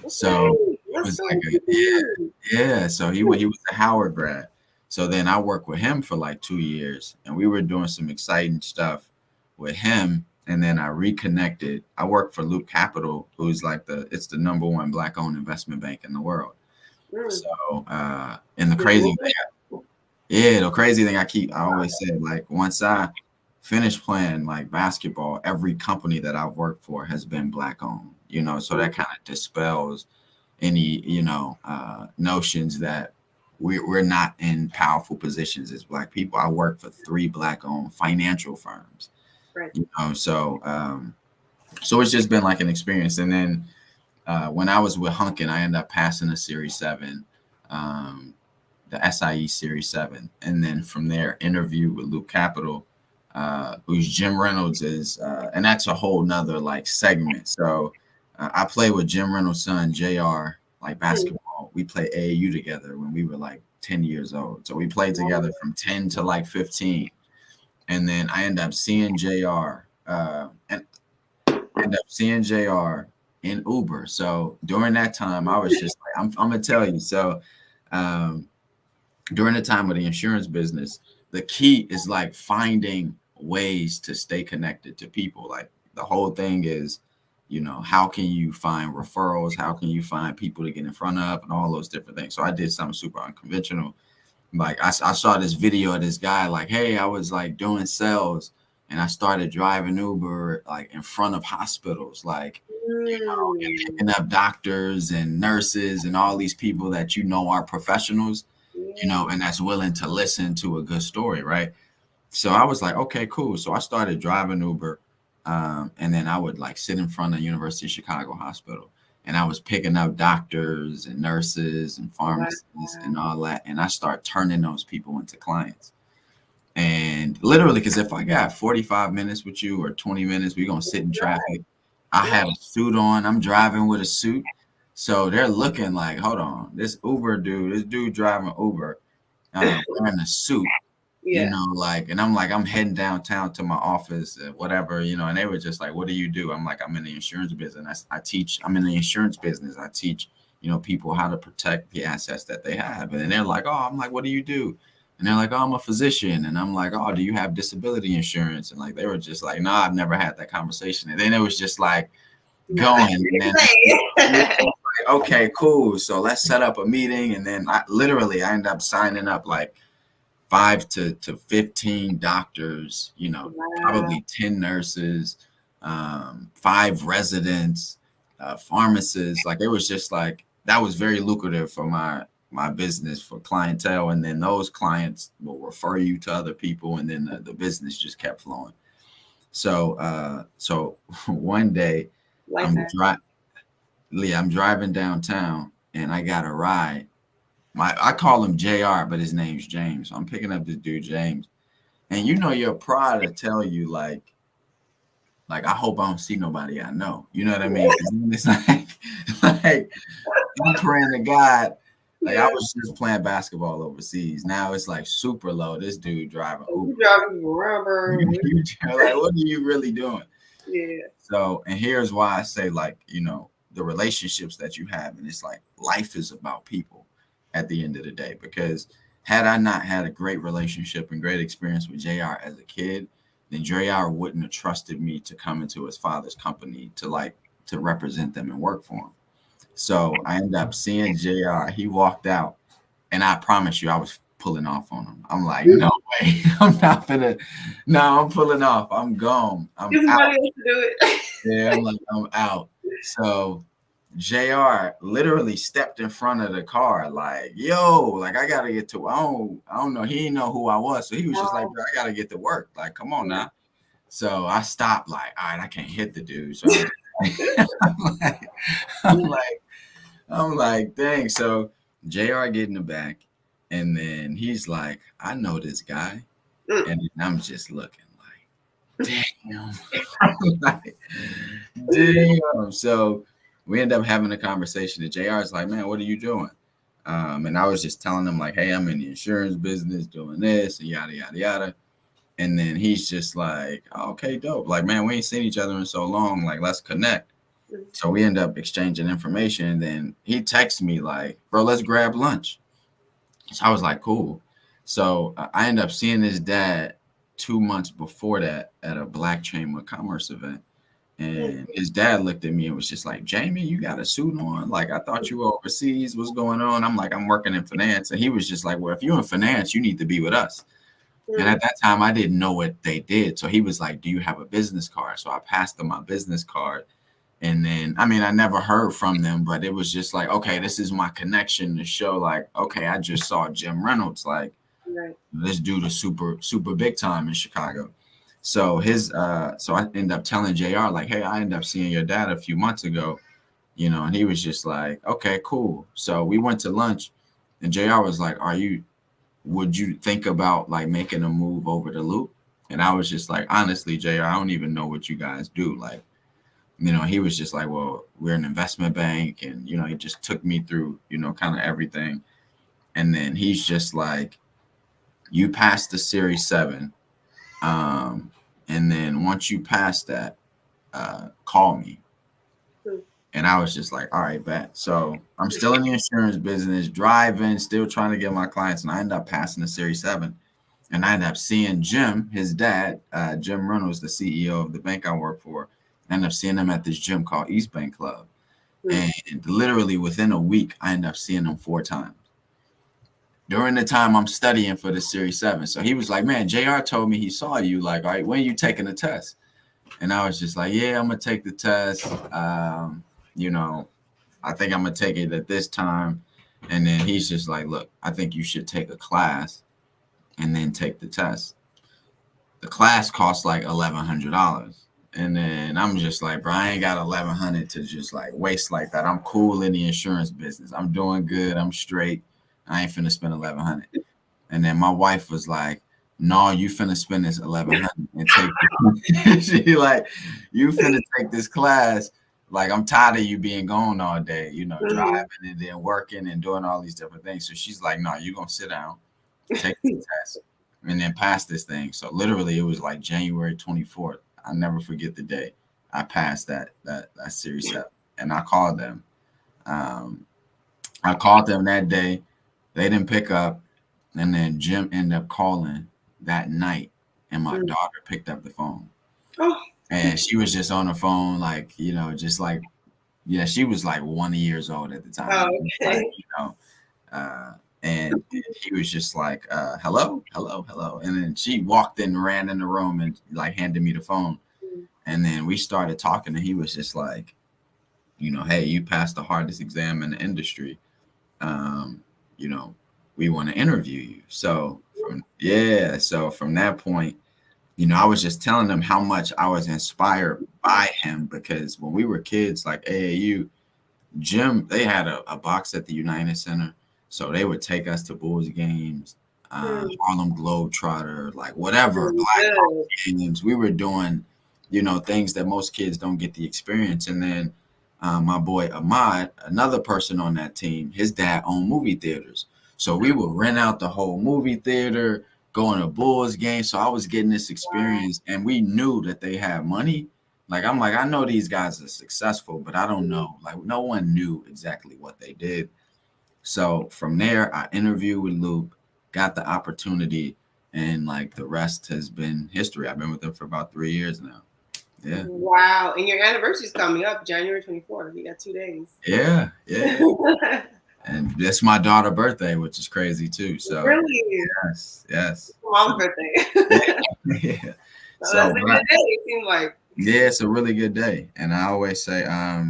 So Okay. it That's was so like interesting. yeah. So he was a Howard grad. So then I worked with him for like 2 years, and we were doing some exciting stuff with him. And then I reconnected. I worked for Loop Capital, who's like it's the number one black owned investment bank in the world. Mm. So and the In crazy Louisville? yeah, the crazy thing I always say, like once I finish playing like basketball, every company that I've worked for has been black owned, so that kind of dispels any, notions that we're not in powerful positions as black people. I work for three black owned financial firms, Right. so it's just been like an experience. And then when I was with Hunkin, I ended up passing the Series 7. The SIE Series 7. And then from there, interview with Luke Capital, who's Jim Reynolds is, and that's a whole nother like segment. So I played with Jim Reynolds' son, JR, like Mm. basketball. We played AAU together when we were like 10 years old. So we played together from 10 to like 15. And then I ended up seeing JR, and end up seeing JR in Uber. So during that time, I was just like, I'm gonna tell you. So um, during the time of the insurance business, the key is like finding ways to stay connected to people. Like the whole thing is, how can you find referrals? How can you find people to get in front of and all those different things? So I did something super unconventional. Like I saw this video of this guy, like, hey, I was like doing sales and I started driving Uber like in front of hospitals, like, and Mm. picking up doctors and nurses and all these people that are professionals, Yeah. and that's willing to listen to a good story, right? So I was like, okay, cool. So I started driving Uber, and then I would like sit in front of University of Chicago Hospital, and I was picking up doctors and nurses and Wow. pharmacists and all that, and I start turning those people into clients. And literally, because if I got 45 minutes with you or 20 minutes, we're gonna sit in traffic. I Yeah. had a suit on. I'm driving with a suit. So they're looking like, hold on, this dude driving Uber, wearing a suit, Yeah. like, and I'm like, I'm heading downtown to my office, whatever, and they were just like, what do you do? I'm like, I'm in the insurance business. I teach, I'm in the insurance business. I teach, people how to protect the assets that they have. And then they're like, oh, I'm like, what do you do? And they're like, oh, I'm a physician. And I'm like, oh, do you have disability insurance? And like, they were just like, no, I've never had that conversation. And then it was just like No, going. that's And then, yeah, like, okay, cool. So let's set up a meeting. And then I end up signing up like 5 to 15 doctors, wow. probably 10 nurses, 5 residents, pharmacists. Like it was just like that was very lucrative for my business for clientele. And then those clients will refer you to other people, and then the business just kept flowing. So one day Life I'm hack. I'm driving downtown and I got a ride. I call him JR, but his name's James. So I'm picking up this dude James, and your pride to tell you like I hope I don't see nobody I know. You know what I mean? Because then it's like I'm praying to God. Like I Yeah. was just playing basketball overseas. Now it's like super low. This dude driving Uber. You driving around. Like, what are you really doing? Yeah. So, and here's why I say like the relationships that you have, and it's like life is about people at the end of the day. Because had I not had a great relationship and great experience with JR as a kid, then JR wouldn't have trusted me to come into his father's company to represent them and work for him. So I ended up seeing JR. He walked out, and I promise you, I was pulling off on him. I'm like, no way, I'm not gonna. No, I'm pulling off. I'm gone. I'm Get out. somebody else to do it. Yeah, I'm like, I'm out. So JR literally stepped in front of the car, like, yo, like I gotta get to I don't know. He didn't know who I was. So he was just like, bro, I gotta get to work. Like, come on now. So I stopped, like, all right, I can't hit the dude. So I'm like, I'm like, I'm like, dang. So JR get in the back, and then he's like, I know this guy. And then I'm just looking like, damn. I'm like, damn. So we end up having a conversation. And JR is like, man, what are you doing? And I was just telling him, like, hey, I'm in the insurance business doing this and yada, yada, yada. And then he's just like, oh, okay, dope. Like, man, we ain't seen each other in so long. Like, let's connect. So we end up exchanging information. And then he texts me like, bro, let's grab lunch. So I was like, cool. So I ended up seeing his dad 2 months before that at a Black Chamber of Commerce event. And his dad looked at me and was just like, Jamie, you got a suit on? Like, I thought you were overseas. What's going on? I'm like, I'm working in finance. And he was just like, well, if you're in finance, you need to be with us. And at that time, I didn't know what they did. So he was like, do you have a business card? So I passed him my business card. And then, I mean, I never heard from them, but it was just like, okay, this is my connection to show like, okay, I just saw Jim Reynolds. Like, this dude is super, super big time in Chicago. So so I ended up telling JR, like, hey, I ended up seeing your dad a few months ago, and he was just like, okay, cool. So we went to lunch and JR was like, would you think about like making a move over to Loop? And I was just like, honestly, JR, I don't even know what you guys do. Like, he was just like, well, we're an investment bank. And, he just took me through, kind of everything. And then he's just like, you passed the Series 7. And then once you pass that, call me. And I was just like, all right, bet. So I'm still in the insurance business, driving, still trying to get my clients. And I end up passing the Series 7. And I end up seeing Jim, his dad, Jim Reynolds, the CEO of the bank I work for. I end up seeing him at this gym called East Bank Club. And literally within a week, I end up seeing him 4 times. During the time I'm studying for the Series 7. So he was like, man, JR told me he saw you. Like, all right, when are you taking the test? And I was just like, yeah, I'm going to take the test. I think I'm going to take it at this time. And then he's just like, look, I think you should take a class and then take the test. The class costs like $1,100. And then I'm just like, bro, I ain't got $1,100 to just like waste like that. I'm cool in the insurance business. I'm doing good. I'm straight. I ain't finna spend $1,100. And then my wife was like, no, you finna spend this $1,100 and take she like, you finna take this class. Like, I'm tired of you being gone all day, driving and then working and doing all these different things. So she's like, no, you're gonna sit down, take the test, and then pass this thing. So literally it was like January 24th. I'll never forget the day I passed that Series 7. And I called them. I called them that day. They didn't pick up. And then Jim ended up calling that night. And my daughter picked up the phone. And she was just on the phone, like, just like, yeah, she was like 1 year old at the time. And he was just like, hello, hello, hello. And then she walked in, ran in the room and like handed me the phone. And then we started talking and he was just like, hey, you passed the hardest exam in the industry. We want to interview you. So from that point, I was just telling them how much I was inspired by him, because when we were kids, like AAU, Jim, they had a box at the United Center. So they would take us to Bulls games, Harlem Globetrotter, like whatever, Black games. We were doing, things that most kids don't get the experience. And then my boy Ahmad, another person on that team, his dad owned movie theaters. So we would rent out the whole movie theater, going to Bulls games. So I was getting this experience, and we knew that they had money. Like, I'm like, I know these guys are successful, but I don't know. Like, no one knew exactly what they did. So from there, I interviewed with Luke, got the opportunity. and like the rest has been history. I've been with them for about 3 years now. Yeah. Wow. And your anniversary's coming up, January 24th. You got 2 days. Yeah. And that's my daughter's birthday, which is crazy too. So Really? yes. So, Mom's birthday. yeah, yeah. So that's So, a but good day, it seems like. yeah, it's a really good day. And I always say, I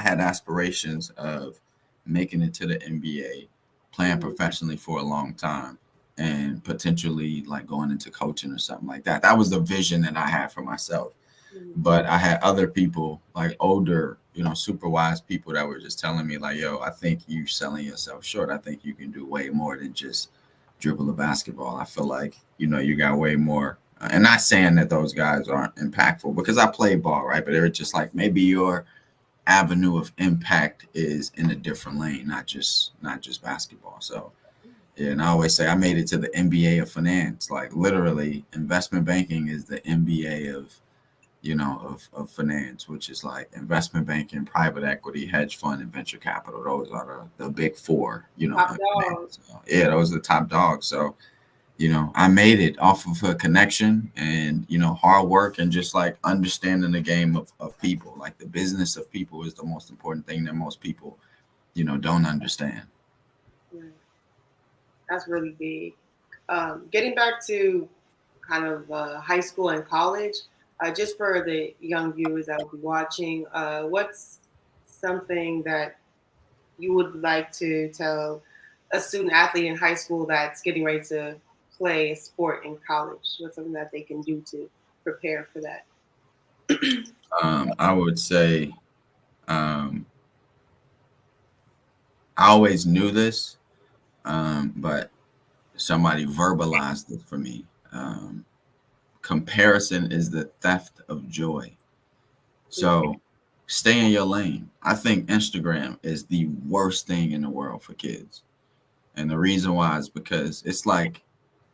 had aspirations of making it to the NBA, playing Mhm. professionally for a long time, and potentially like going into coaching or something like that. That was the vision that I had for myself. Mhm. But I had other people, like older, super wise people that were just telling me, like, yo, I think you selling yourself short. I think you can do way more than just dribble a basketball. I feel like, you got way more. And not saying that those guys aren't impactful because I play ball, right? But they were just like, maybe your avenue of impact is in a different lane, not just basketball. So yeah, and I always say I made it to the MBA of finance. Like literally, investment banking is the MBA of finance, which is like investment banking, private equity, hedge fund, and venture capital. Those are the big four, Top in dog. finance. So, yeah, those are the top dogs. So I made it off of a connection and, hard work and just like understanding the game of people. Like the business of people is the most important thing that most people, don't understand. Right. That's really big. Getting back to kind of high school and college, just for the young viewers that will be watching, what's something that you would like to tell a student athlete in high school that's getting ready to play a sport in college? What's something that they can do to prepare for that? I would say um, I always knew this, but somebody verbalized it for me. Comparison is the theft of joy. So stay in your lane. I think Instagram is the worst thing in the world for kids. And the reason why is because it's like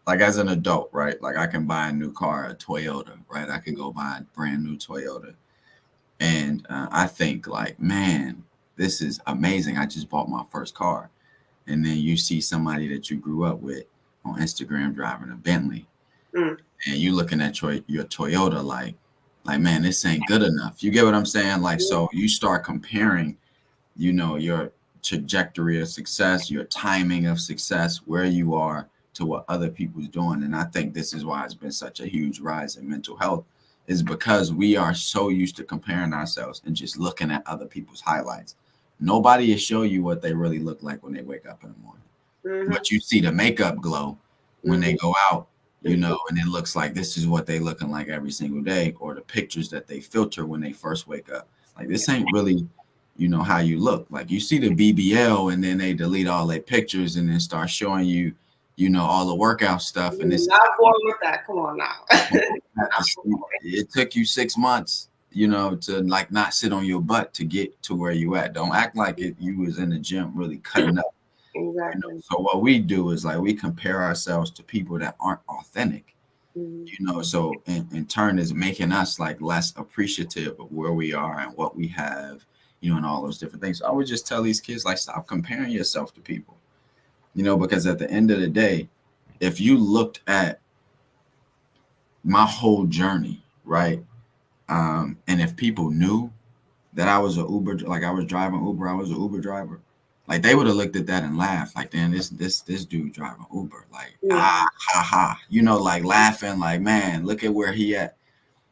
as an adult, right? Like I can buy a new car, a Toyota, right? I can go buy a brand new Toyota. And I think like, man, this is amazing. I just bought my first car. And then you see somebody that you grew up with on Instagram driving a Bentley Mm, and you looking at your Toyota like man, this ain't good enough. You get what I'm saying? Like yeah. so you start comparing, your trajectory of success, your timing of success, where you are to what other people's doing. And I think this is why it's been such a huge rise in mental health is because we are so used to comparing ourselves and just looking at other people's highlights. Nobody will show you what they really look like when they wake up in the morning. Mm-hmm. But you see the makeup glow when they Mm-hmm. go out, and it looks like this is what they looking like every single day, or the pictures that they filter when they first wake up. Like this ain't really, how you look. Like you see the BBL and then they delete all their pictures and then start showing you, all the workout stuff. And this is Not born with that. Come on now. it took you 6 months, to like not sit on your butt to get to where you at. Don't act like you was in the gym really cutting up. Exactly. So what we do is like we compare ourselves to people that aren't authentic, Mm-hmm. so in turn is making us like less appreciative of where we are and what we have, and all those different things. So I would just tell these kids like stop comparing yourself to people, because at the end of the day, if you looked at my whole journey, right? And if people knew that I was a Uber, like I was driving Uber, I was an Uber driver. Like they would have looked at that and laughed, like, damn, this dude driving Uber, like Yeah. ha ha, like laughing, like man, look at where he at.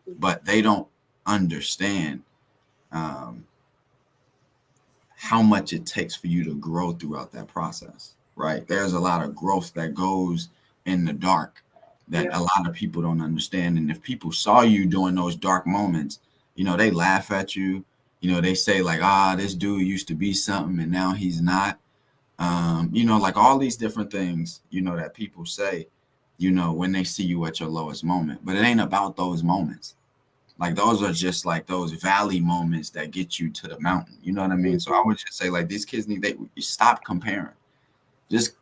But they don't understand um, how much it takes for you to grow throughout that process, right? There's a lot of growth that goes in the dark that Yeah. a lot of people don't understand. And if people saw you during those dark moments, they laugh at you. They say like, this dude used to be something and now he's not. Like all these different things, that people say, when they see you at your lowest moment. But it ain't about those moments. Like those are just like those valley moments that get you to the mountain. You know what I mean? So I Mm-hmm. would just say like these kids they stop comparing. Just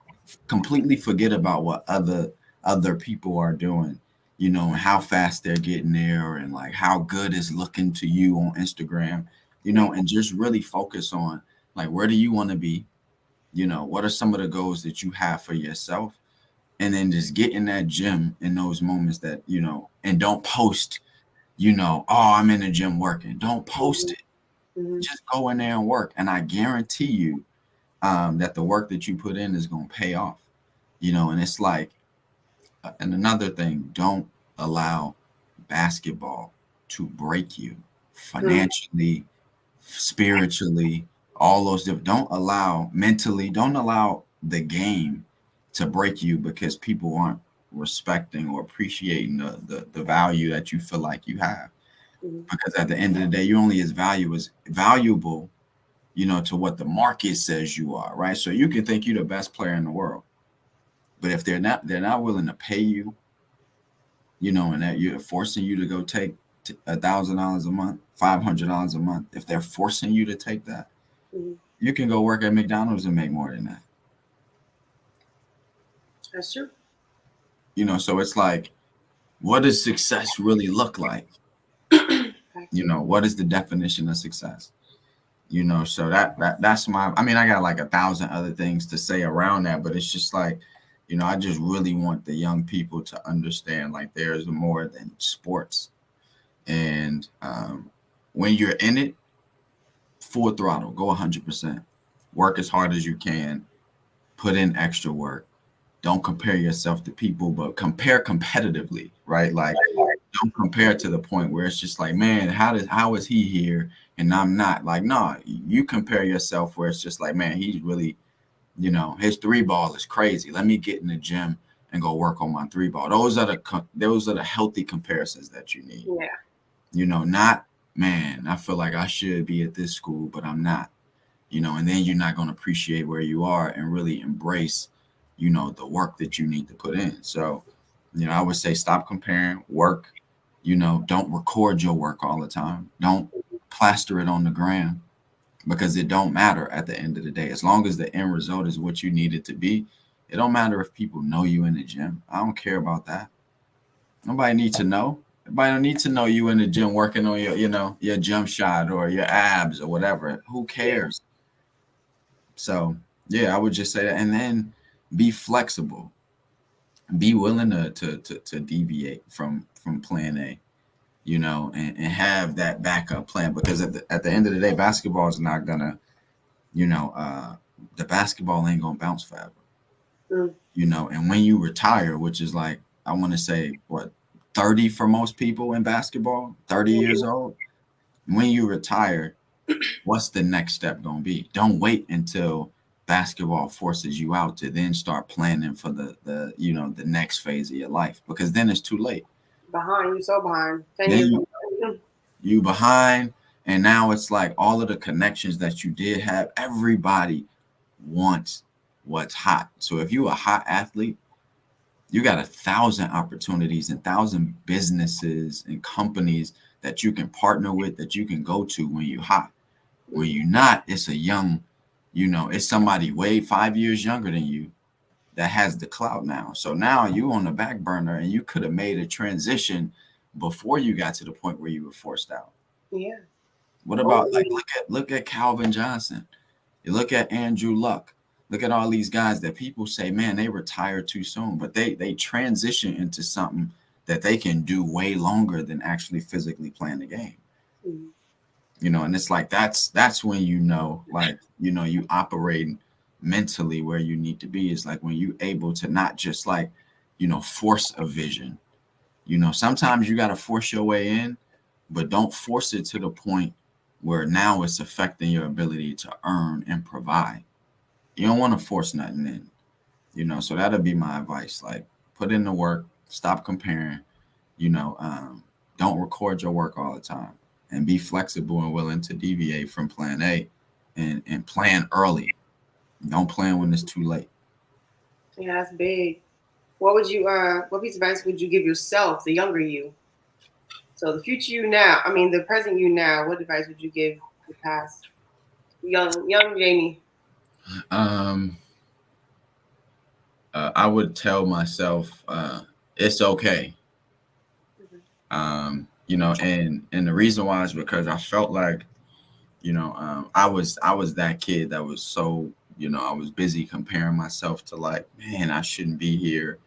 completely forget about what other people are doing, and how fast they're getting there and like how good is looking to you on Instagram, and just really focus on like where do you want to be? What are some of the goals that you have for yourself? and then just get in that gym in those moments that, and don't post, oh, I'm in the gym working. Don't post Mhm. it. Mhm. Just go in there and work. And I guarantee you that the work that you put in is going to pay off, and it's like, and another thing, don't allow basketball to break you Mhm. financially, spiritually, all those different. Don't allow mentally. Don't allow the game to break you because people aren't respecting or appreciating the value that you feel like you have. Mhm. Because at the end of the day, you're only as valuable, to what the market says you are, right? So you can think you're the best player in the world, but if they're not willing to pay you, and that you're forcing you to go take $1,000 a month, $500 a month. If they're forcing you to take that, Mhm. you can go work at McDonald's and make more than that. That's true. So it's like, what does success really look like? Facts. What is the definition of success? So that's my. I mean, I got like 1,000 other things to say around that, but it's just like, I just really want the young people to understand like there's more than sports, and when you're in it, full throttle, go 100%. Work as hard as you can, put in extra work. Don't compare yourself to people, but compare competitively, right? Like, don't compare to the point where it's just like, man, how is he here and I'm not? Like, no, you compare yourself where it's just like, man, he's really, his three ball is crazy. Let me get in the gym and go work on my three ball. Those are the healthy comparisons that you need. Yeah. Not, man, I feel like I should be at this school, but I'm not. And then you're not going to appreciate where you are and really embrace, the work that you need to put in. So, I would say stop comparing work, don't record your work all the time. Don't plaster it on the gram because it don't matter at the end of the day. As long as the end result is what you need it to be, it don't matter if people know you in the gym. I don't care about that. Nobody needs to know. Everybody don't need to know you in the gym working on your jump shot or your abs or whatever. Who Yeah. cares? So yeah, I would just say that, and then be flexible, be willing to deviate from plan A, and have that backup plan because at the end of the day, basketball is not gonna, you know, uh, the basketball ain't gonna bounce forever, Mm. and when you retire, which is like I want to say what 30 for most people in basketball, 30 years Yeah. old. When you retire, what's the next step going to be? Don't wait until basketball forces you out to then start planning for the next phase of your life because then it's too late. Behind you, so behind. 10 Then years. you behind, and now it's like all of the connections that you did have. Everybody wants what's hot. So if you're a hot athlete, you got 1,000 opportunities and 1,000 businesses and companies that you can partner with that you can go to when you're hot. When Mm. you're not, it's a young, it's somebody way 5 years younger than you that has the clout now. So now you on the back burner and you could have made a transition before you got to the point where you were forced out. Yeah. What Oh, about like look at Calvin Johnson. You look at Andrew Luck. Look at all these guys that people say, man, they retired too soon, but they transition into something that they can do way longer than actually physically playing the game. mm. And it's like that's when like you operate mentally where you need to be. Is like when you able to not just like force a vision. Sometimes you got to force your way in, but don't force it to the point where now it's affecting your ability to earn and provide. You don't want to force nothing in. So that'll be my advice. Like, put in the work, stop comparing, you know, um, don't record your work all the time, and be flexible and willing to deviate from plan A, and plan early. Don't plan when it's too late. Yeah, that's big. What piece of advice would you give yourself, the younger you? So the future you now, I mean the present you now, what advice would you give the past young Jamie? Um, I would tell myself it's okay. And the reason why is because I felt like I was that kid that was so I was busy comparing myself to like, man, I shouldn't be here.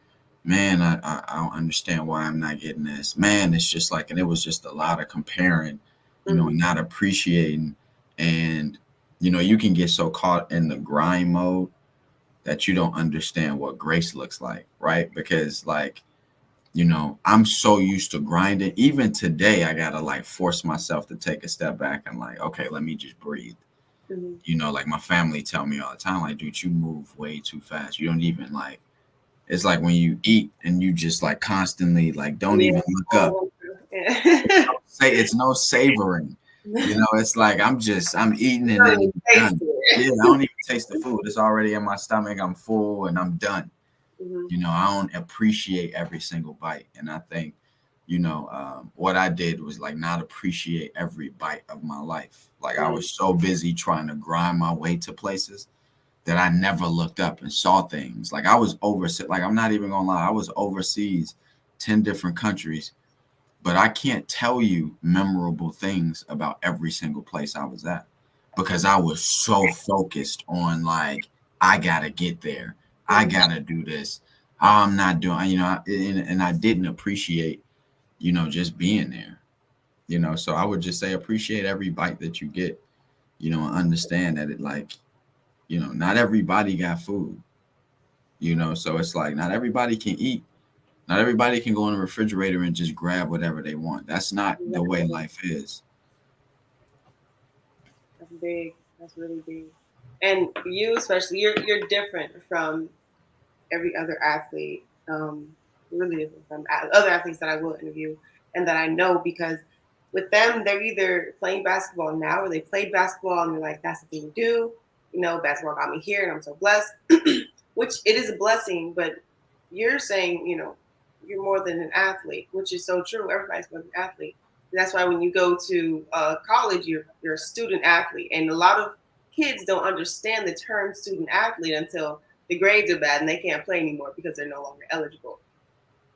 man, I don't understand why I'm not getting this. Man, it's just like, and it was just a lot of comparing, Mm-hmm. and not appreciating. And, you can get so caught in the grind mode that you don't understand what grace looks like, right? Because, like, I'm so used to grinding. Even today, I got to like force myself to take a step back and, like, okay, let me just breathe. Mm-hmm. Like my family tell me all the time, like, dude, you move way too fast. You don't even like, it's like when you eat and you just like constantly like don't Yeah. even look up. Oh, yeah. Say it's no savoring. It's like I'm eating and Not then even I'm taste done. Yeah, I it. don't even taste the food. It's already in my stomach. I'm full and I'm done. Mm-hmm. I don't appreciate every single bite. And I think, what I did was like not appreciate every bite of my life. Like I Mm-hmm. was so busy trying to grind my way to places that I never looked up and saw things. Like I was overseas. Like I'm not even gonna lie, I was overseas, 10 different countries, but I can't tell you memorable things about every single place I was at because I was so focused on like I gotta get there, I Mm-hmm. gotta do this. I'm not doing, and I didn't appreciate, just being there. So I would just say appreciate every bite that you get, and understand that it like, not everybody got food. So it's like not everybody can eat. Not everybody can go in the refrigerator and just grab whatever they want. That's not the way life is. That's big. That's really big. And you, especially, you're different from every other athlete. Really different from other athletes that I will interview and that I know because with them, they're either playing basketball now or they played basketball and they're like, that's the thing to do. Basketball got me here and I'm so blessed, which it is a blessing. But you're saying, you're more than an athlete, which is so true. Everybody's more than an athlete. And that's why when you go to college, you're a student athlete, and a lot of kids don't understand the term student athlete until the grades are bad and they can't play anymore because they're no longer eligible.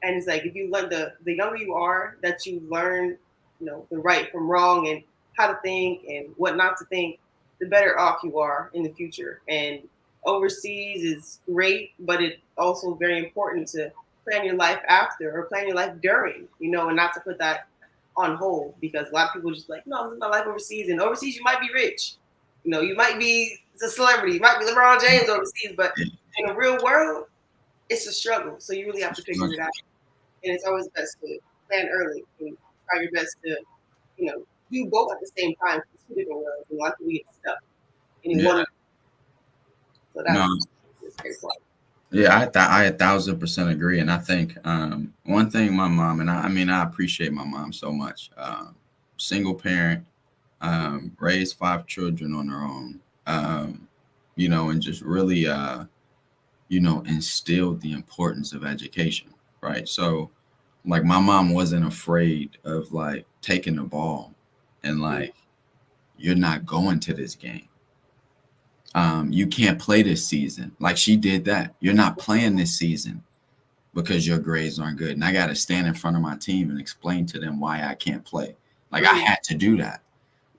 And it's like if you learn the younger you are, that you learn, the right from wrong and how to think and what not to think, the better off you are in the future. And overseas is great, but it's also very important to plan your life after or plan your life during, and not to put that on hold because a lot of people just like, no, this is my life overseas. And overseas, you might be rich, you might be a celebrity, you might be LeBron James overseas, but in the real world, it's a struggle. So you really have to figure it out. And it's always best to plan early and try your best to, do both at the same time. It's two different worlds. And a lot of people get stuck in Yeah. one. So No. it's very important. Yeah, I 1,000% agree, and I think one thing my mom and I mean, I appreciate my mom so much. Single parent, raised 5 children on her own, and just really, instilled the importance of education, right? So, like, my mom wasn't afraid of like taking the ball and Mm-hmm. like, you're not going to this game. You can't play this season. Like she did that. You're not playing this season because your grades aren't good. And I got to stand in front of my team and explain to them why I can't play. Like I Mm-hmm. had to do that,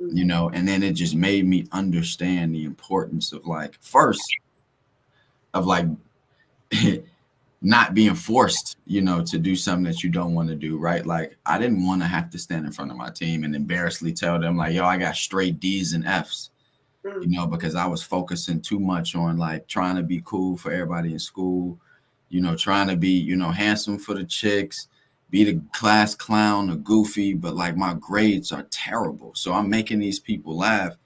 and then it just made me understand the importance of like, first, of like not being forced, to do something that you don't want to do, right? Like I didn't want to have to stand in front of my team and embarrassingly tell them like, yo, I got straight D's and F's, Mm-hmm. because I was focusing too much on like trying to be cool for everybody in school, trying to be, handsome for the chicks, be the class clown or goofy, but like my grades are terrible. So I'm making these people laugh,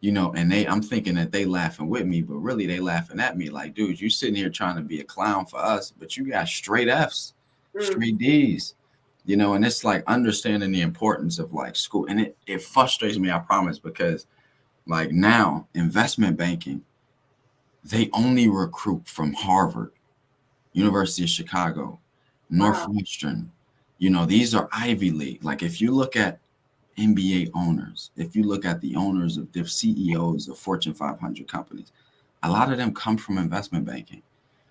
and I'm thinking that they laughing with me, but really they laughing at me like, dude, you sitting here trying to be a clown for us, but you got straight F's, Mm-hmm. straight D's. And it's like understanding the importance of like school. And it frustrates me, I promise, because like now, investment banking, they only recruit from Harvard, University of Chicago, Wow. Northwestern. These are Ivy League. Like if you look at NBA owners, if you look at the owners of the CEOs of Fortune 500 companies, a lot of them come from investment banking.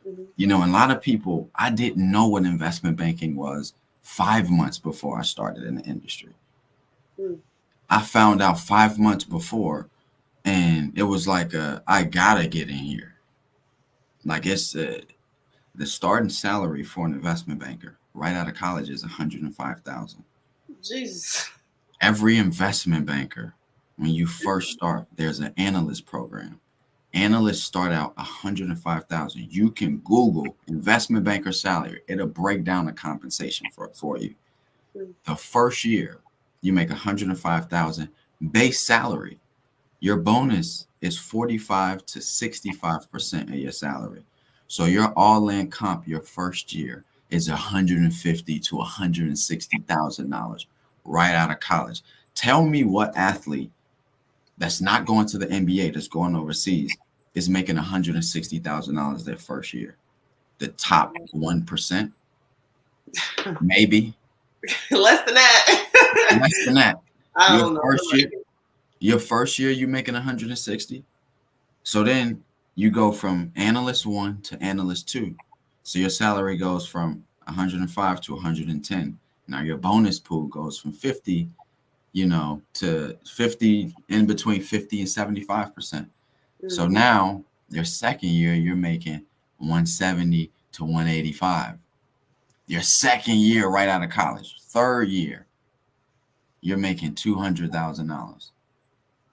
Mm-hmm. And a lot of people, I didn't know what investment banking was 5 months before I started in the industry. Mm-hmm. I found out 5 months before, and it was like, I gotta get in here. Like The starting salary for an investment banker right out of college is 105,000. Jesus. Every investment banker, when you first start, there's an analyst program. Analysts start out 105,000. You can Google investment banker salary. It'll break down the compensation for you. Mm. The first year, you make 105,000 base salary. Your bonus is 45 to 65% of your salary. So your all-in comp your first year is 150 to 160,000 dollars right out of college. Tell me what athlete that's not going to the NBA, that's going overseas, is making $160,000 their first year. The top 1%, maybe Less than that. less than that. I Your don't know. first year, you making 160. So then you go from analyst one to analyst two. So your salary goes from 105 to 110. Now your bonus pool goes from 50, to 50, in between 50 and 75%. So Mm. now your second year, you're making 170 to 185. Your second year right out of college. Third year, you're making $200,000.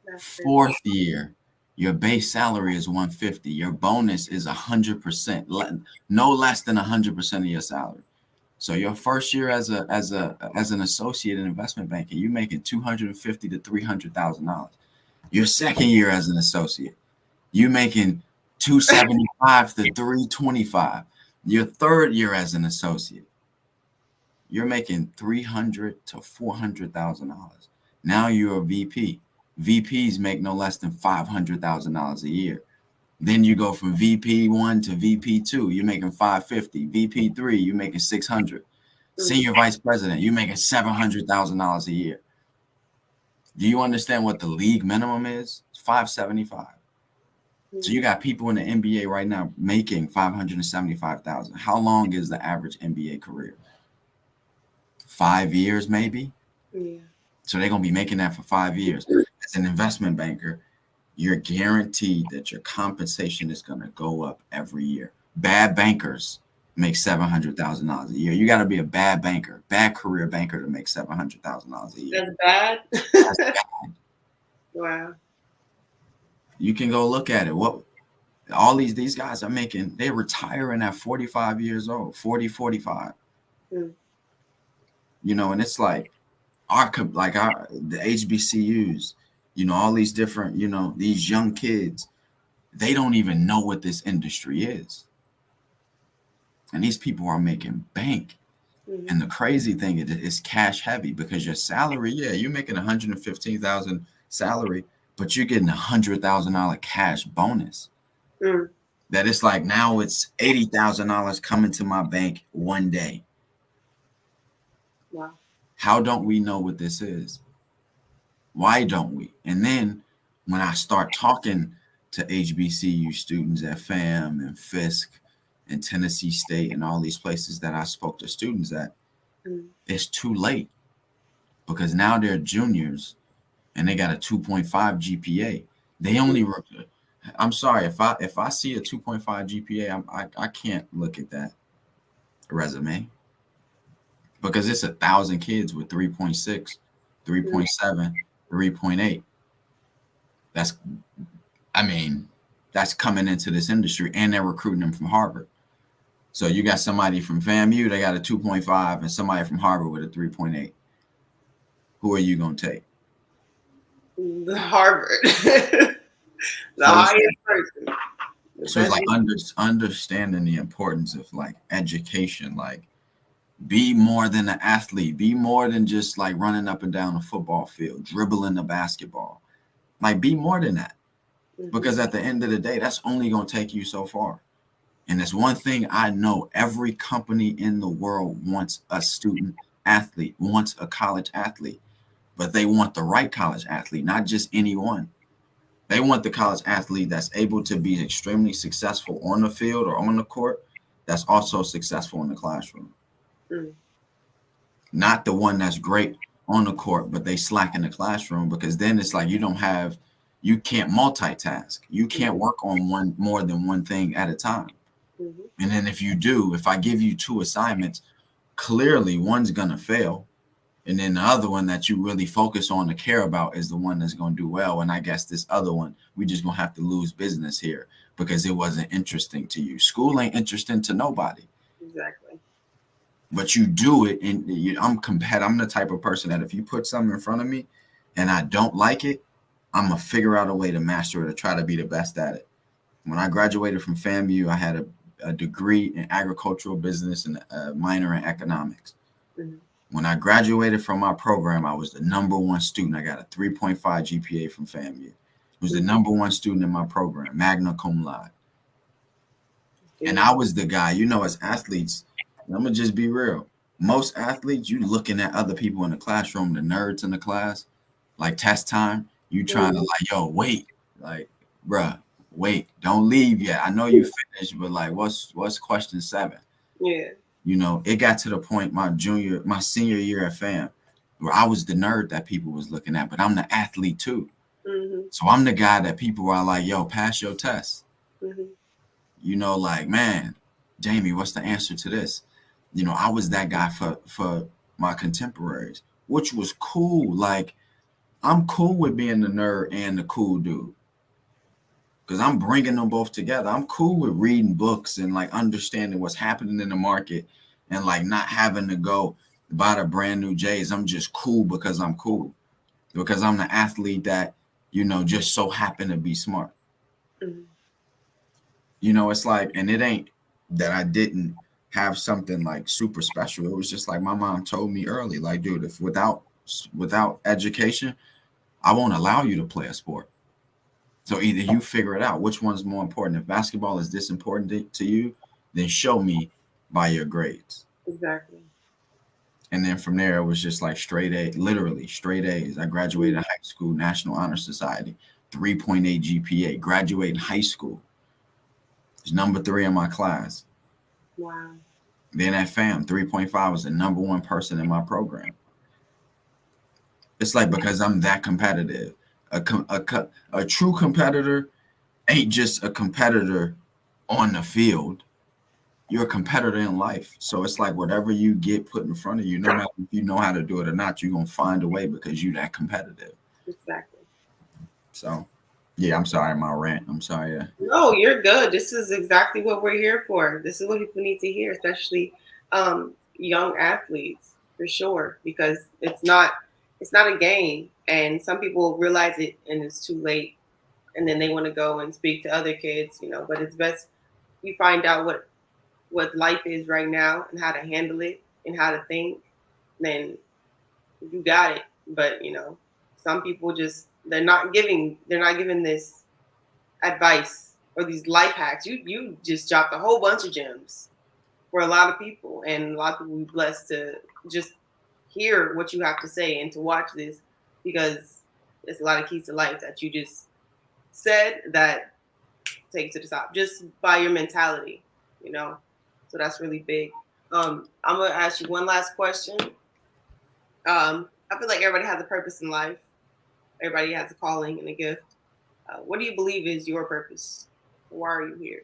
That's crazy. Fourth year, your base salary is 150. Your bonus is 100%, no less than 100% of your salary. So your first year as an associate in investment banking, you're making 250 to $300,000. Your second year as an associate, you're making 275 to 325. Your third year as an associate, you're making 300 to $400,000. Now you're a VP. VPs make no less than $500,000 a year. Then you go from VP one to VP two, you're making 550. VP three, you're making 600. Mm. Senior vice president, you're making $700,000 a year. Do you understand what the league minimum is? It's 575. So you got people in the NBA right now making 575,000. How long is the average NBA career? 5 years, maybe. Yeah. So they're gonna be making that for 5 years. As an investment banker, you're guaranteed that your compensation is gonna go up every year. Bad bankers make $700,000 a year. You got to be a bad banker, bad career banker to make $700,000 a year. That's That's bad. bad. Wow. You can go look at it. What all these guys are making, they're retiring at 45 years old, 40, 45. Mm. And it's like the HBCUs, all these different, these young kids, they don't even know what this industry is. And these people are making bank. Mm-hmm. And the crazy thing is cash heavy, because your salary, you're making 115,000 salary, but you're getting $100,000 cash bonus. Mm. That it's like now it's $80,000 coming to my bank one day. Wow. How don't we know what this is? Why don't we? And then when I start talking to HBCU students at FAM and Fisk and Tennessee State and all these places that I spoke to students at, it's too late, because now they're juniors and they got a 2.5 GPA. They only I'm sorry, if I see a 2.5 GPA, I can't look at that resume, because it's 1,000 kids with 3.6, 3.7, 3.8. That's coming into this industry, and they're recruiting them from Harvard. So you got somebody from FAMU, they got a 2.5, and somebody from Harvard with a 3.8. Who are you going to take? The Harvard. The highest person. So it's like understanding the importance of like education, like be more than an athlete, be more than just like running up and down a football field, dribbling the basketball. Like be more than that, because at the end of the day, that's only going to take you so far. And there's one thing I know: every company in the world wants a student athlete, wants a college athlete, but they want the right college athlete, not just anyone. They want the college athlete that's able to be extremely successful on the field or on the court, that's also successful in the classroom. Not the one that's great on the court, but they slack in the classroom, because then it's like you can't multitask. You can't work on more than one thing at a time. Mm-hmm. And then if you do, if I give you two assignments, clearly one's gonna fail. And then the other one that you really focus on to care about is the one that's gonna do well. And I guess this other one, we just gonna have to lose business here because it wasn't interesting to you. School ain't interesting to nobody. Exactly. But you do it, and I'm competitive. I'm the type of person that if you put something in front of me and I don't like it, I'm gonna figure out a way to master it or try to be the best at it. When I graduated from FAMU, I had a degree in agricultural business and a minor in economics. Mm-hmm. When I graduated from my program, I was the number one student. I got a 3.5 GPA from FAMU. I was the number one student in my program, magna cum laude. And Big. I was the guy, as athletes, I'm gonna just be real. Most athletes, you looking at other people in the classroom, the nerds in the class, like test time, you trying to Mm-hmm. like, yo, wait, like, bruh, wait, don't leave yet. I know you finished, but like, what's question 7? Yeah. It got to the point my senior year at FAM, where I was the nerd that people was looking at, but I'm the athlete too. Mm-hmm. So I'm the guy that people are like, yo, pass your test. Mm-hmm. Like, man, Jamie, what's the answer to this? I was that guy for my contemporaries, which was cool. Like, I'm cool with being the nerd and the cool dude because I'm bringing them both together. I'm cool with reading books and like understanding what's happening in the market and like not having to go buy the brand new J's. I'm just cool because I'm cool because I'm the athlete that just so happen to be smart. Mm-hmm. It's like, and it ain't that I didn't have something like super special. It was just like my mom told me early, like, dude, if without education, I won't allow you to play a sport. So either you figure it out, which one's more important. If basketball is this important to you, then show me by your grades. Exactly. And then from there, it was just like straight A, literally straight A's. I graduated high school, National Honor Society, 3.8 GPA, graduating high school. Was number 3 in my class. Wow. Then at FAM, 3.5 was the number one person in my program. It's like because I'm that competitive. A true competitor ain't just a competitor on the field. You're a competitor in life. So it's like whatever you get put in front of you, no matter if you know how to do it or not, you're gonna find a way because you're that competitive. Exactly. So yeah, I'm sorry, my rant. I'm sorry. No, you're good. This is exactly what we're here for. This is what people need to hear, especially young athletes, for sure, because it's not a game, and some people realize it and it's too late, and then they want to go and speak to other kids, But it's best you find out what life is right now and how to handle it and how to think. Then you got it. But some people just they're not giving this advice or these life hacks. You just dropped a whole bunch of gems for a lot of people, and a lot of people will be blessed to just hear what you have to say and to watch this because there's a lot of keys to life that you just said that take it to the top just by your mentality, you know. So that's really big. I'm gonna ask you one last question. I feel like everybody has a purpose in life. Everybody has a calling and a gift. What do you believe is your purpose? Why are you here?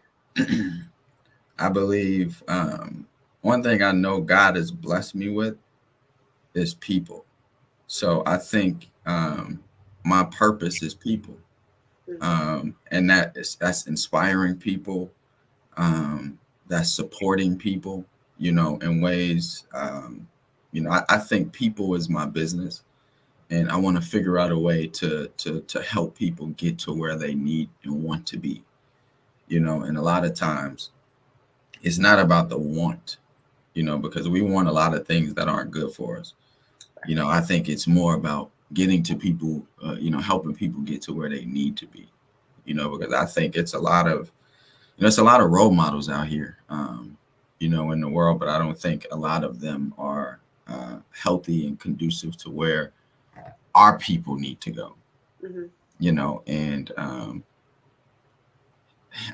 I believe one thing I know God has blessed me with is people. So I think my purpose is people, Mm-hmm. and that's inspiring people, that's supporting people, in ways. I think people is my business, and I want to figure out a way to help people get to where they need and want to be. And a lot of times it's not about the want, because we want a lot of things that aren't good for us. I think it's more about getting to people, helping people get to where they need to be, because I think it's it's a lot of role models out here, in the world, but I don't think a lot of them are healthy and conducive to where our people need to go, Mm-hmm. and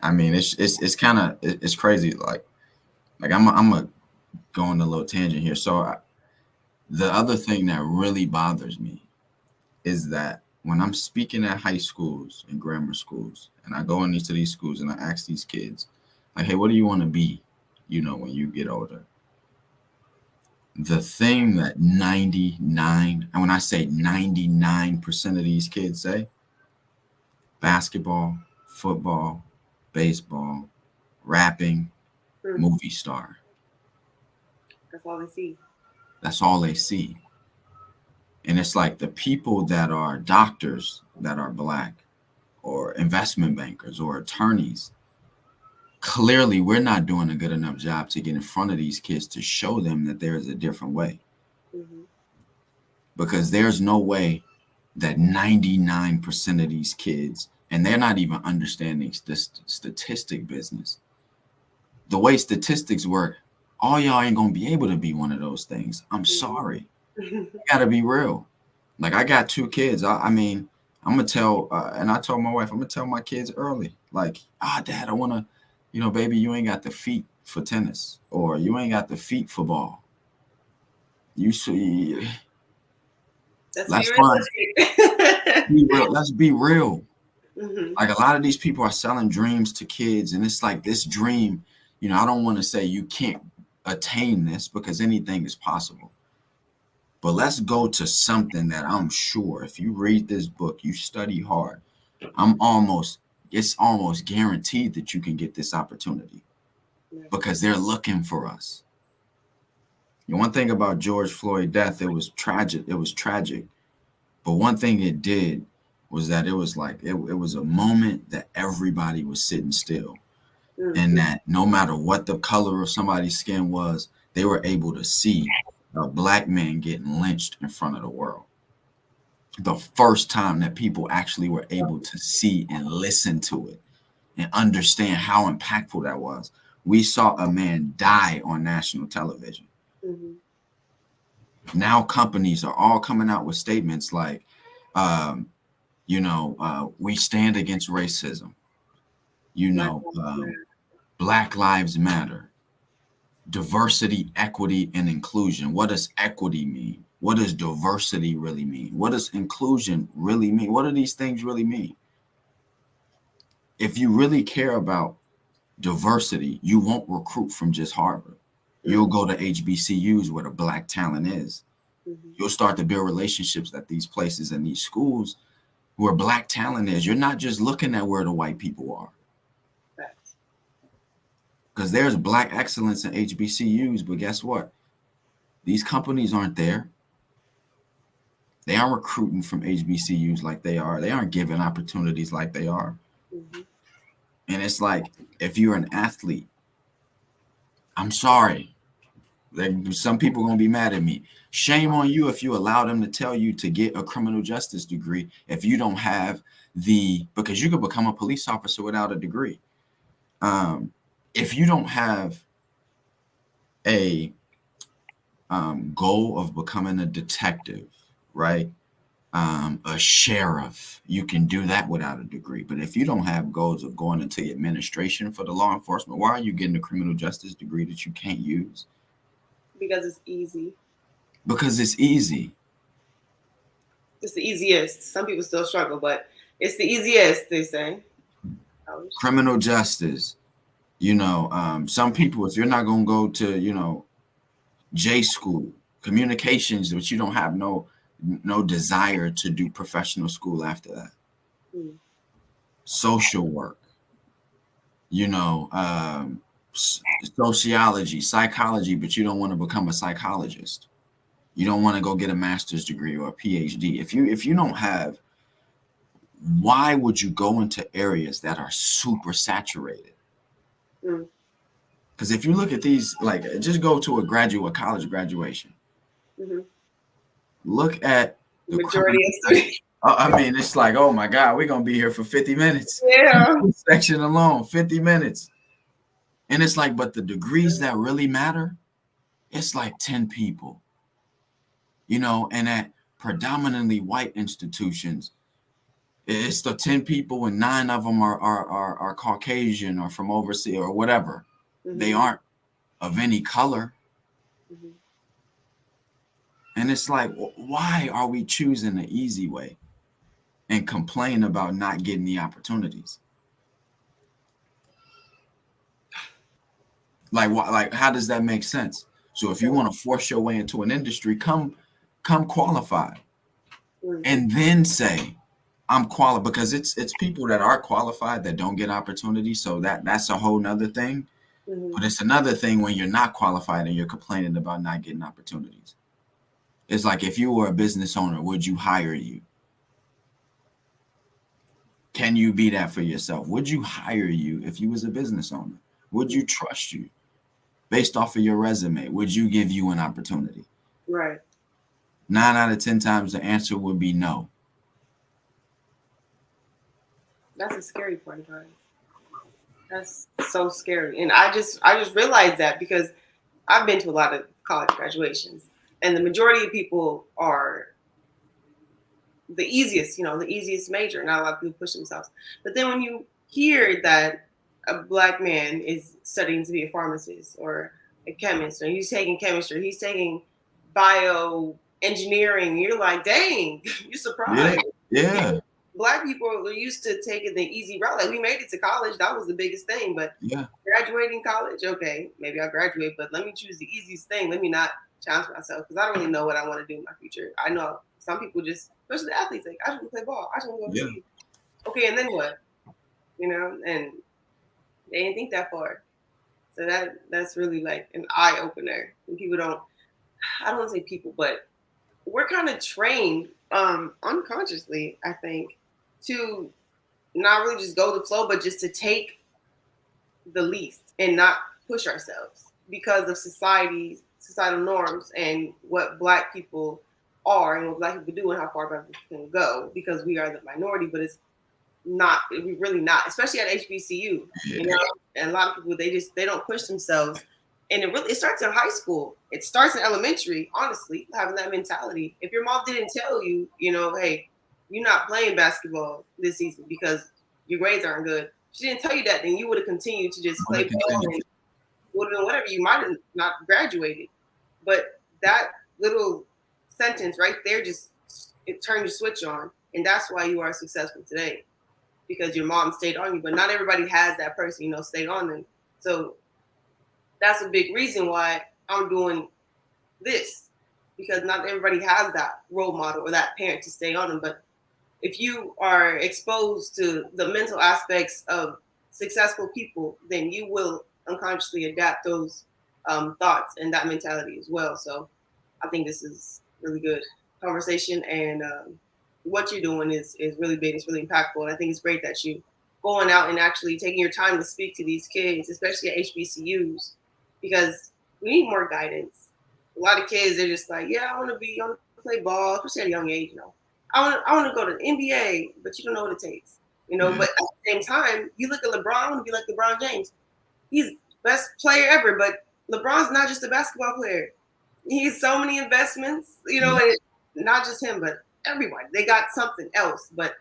I mean, it's kind of it's crazy. Like I'm a go on a little tangent here. So the other thing that really bothers me is that when I'm speaking at high schools and grammar schools, and I go into these schools and I ask these kids, Like, hey, what do you want to be, when you get older? The thing that 99, and when I say 99% of these kids say, basketball, football, baseball, rapping, Hmm. movie star. That's all they see. That's all they see. And it's like the people that are doctors that are black or investment bankers or attorneys, clearly we're not doing a good enough job to get in front of these kids to show them that there is a different way. Hmm. Because there's no way that 99% of these kids, and they're not even understanding this statistic business. The way statistics work, all y'all ain't gonna be able to be one of those things. I'm sorry. Hmm. I gotta be real. Like, I got 2 kids. I mean, I'm gonna tell, and I told my wife, I'm gonna tell my kids early, like, Dad, I wanna, baby, you ain't got the feet for tennis, or you ain't got the feet for ball. You see, Let's be let's find, realistic. be real. Let's be real. Hmm. Like, a lot of these people are selling dreams to kids, and it's like this dream. I don't want to say you can't attain this because anything is possible. But let's go to something that I'm sure if you read this book, you study hard, it's almost guaranteed that you can get this opportunity because they're looking for us. One thing about George Floyd's death, it was tragic. It was tragic. But one thing it did was that it was like it was a moment that everybody was sitting still. And that no matter what the color of somebody's skin was, they were able to see a black man getting lynched in front of the world. The first time that people actually were able to see and listen to it and understand how impactful that was. We saw a man die on national television. Hmm. Now companies are all coming out with statements like, um, we stand against racism. You Black know, Lives um, Matter. Black Lives Matter. Diversity, equity, and inclusion. What does equity mean? What does diversity really mean? What does inclusion really mean? What do these things really mean? If you really care about diversity, you won't recruit from just Harvard. You'll go to HBCUs where the black talent is. Hmm. You'll start to build relationships at these places and these schools where black talent is. You're not just looking at where the white people are. Facts. Because there's black excellence in HBCUs, but guess what? These companies aren't there. They aren't recruiting from HBCUs like they are. They aren't giving opportunities like they are. Hmm. And it's like, if you're an athlete, I'm sorry. Some people are going to be mad at me. Shame on you if you allow them to tell you to get a criminal justice degree if you don't have because you could become a police officer without a degree. If you don't have a goal of becoming a detective, right? A sheriff, you can do that without a degree. But if you don't have goals of going into administration for the law enforcement, why are you getting a criminal justice degree that you can't use? Because it's easy. Because it's easy. It's the easiest. Some people still struggle, but it's the easiest, they say. Criminal justice, some people, if you're not going to go to, J school, communications, but you don't have no desire to do professional school after that. Mm. Social work, sociology, psychology, but you don't want to become a psychologist. You don't want to go get a master's degree or a PhD. If you don't have, why would you go into areas that are super saturated? Mm. Because if you look at these, like, just go to a college graduation. Hmm. Look at the Majority criminal of justice. students. I mean, it's like, oh my God, we're gonna be here for 50 minutes. Yeah. This section alone, 50 minutes. And it's like, but the degrees that really matter, it's like 10 people, and at predominantly white institutions, it's the 10 people and 9 of them are Caucasian or from overseas or whatever. They Hmm. aren't of any color. Hmm. And it's like, why are we choosing the easy way and complain about not getting the opportunities? Like what? Like how does that make sense? So if you want to force your way into an industry, come qualified, Mm-hmm. and then say I'm qualified, because it's people that are qualified that don't get opportunities. So that's a whole nother thing. Mm-hmm. But it's another thing when you're not qualified and you're complaining about not getting opportunities. It's like if you were a business owner, would you hire you? Can you be that for yourself? Would you hire you if you was a business owner? Would you trust you based off of your resume? Would you give you an opportunity? Right. 9 out of 10 times the answer would be no. That's a scary part about it. That's so scary. And I just realized that because I've been to a lot of college graduations, and the majority of people are the easiest, the easiest major. Not a lot of people push themselves. But then when you hear that a black man is studying to be a pharmacist or a chemist, or he's taking chemistry, he's taking bioengineering, you're like, dang, you're Yeah, surprised. yeah, Black people are used to taking the easy route. Like we made it to college, that was the biggest thing. But yeah, graduating college, okay, maybe I'll graduate, but let me choose the easiest thing. Let me not challenge myself because I don't really know what I want to do in my future. I know some people just, especially the athletes, like I just want to play ball. I just want to go yeah. overseas. Okay, and then what? And they didn't think that far. So that's really like an eye opener. And people don't. I don't want to say people, but we're kind of trained unconsciously, I think, to not really just go with the flow, but just to take the least and not push ourselves because of societal norms and what black people are and what black people do and how far black people can go because we are the minority, but it's not, we really not, especially at HBCU, Yeah. and a lot of people, they don't push themselves. And it starts in high school. It starts in elementary, honestly, having that mentality. If your mom didn't tell you, hey, you're not playing basketball this season because your grades aren't good. She didn't tell you that, then you would have continued to just I want play to ball continue. and would have done whatever. You might have not graduated. But that little sentence right there just it turned your switch on. And that's why you are successful today. Because your mom stayed on you. But not everybody has that person, stayed on them. So that's a big reason why I'm doing this. Because not everybody has that role model or that parent to stay on them. But if you are exposed to the mental aspects of successful people, then you will unconsciously adapt those thoughts and that mentality as well. So I think this is really good conversation, and what you're doing is really big. It's really impactful, and I think it's great that you going out and actually taking your time to speak to these kids, especially at HBCUs, because we need more guidance. A lot of kids, they're just like, yeah, I want to play ball, especially at a young age. I want to go to the NBA, but you don't know what it takes. Yeah. But at the same time, you look at LeBron, I want to be like LeBron James. He's best player ever, but LeBron's not just a basketball player. He's so many investments, Yeah. and not just him, but everyone. They got something else, but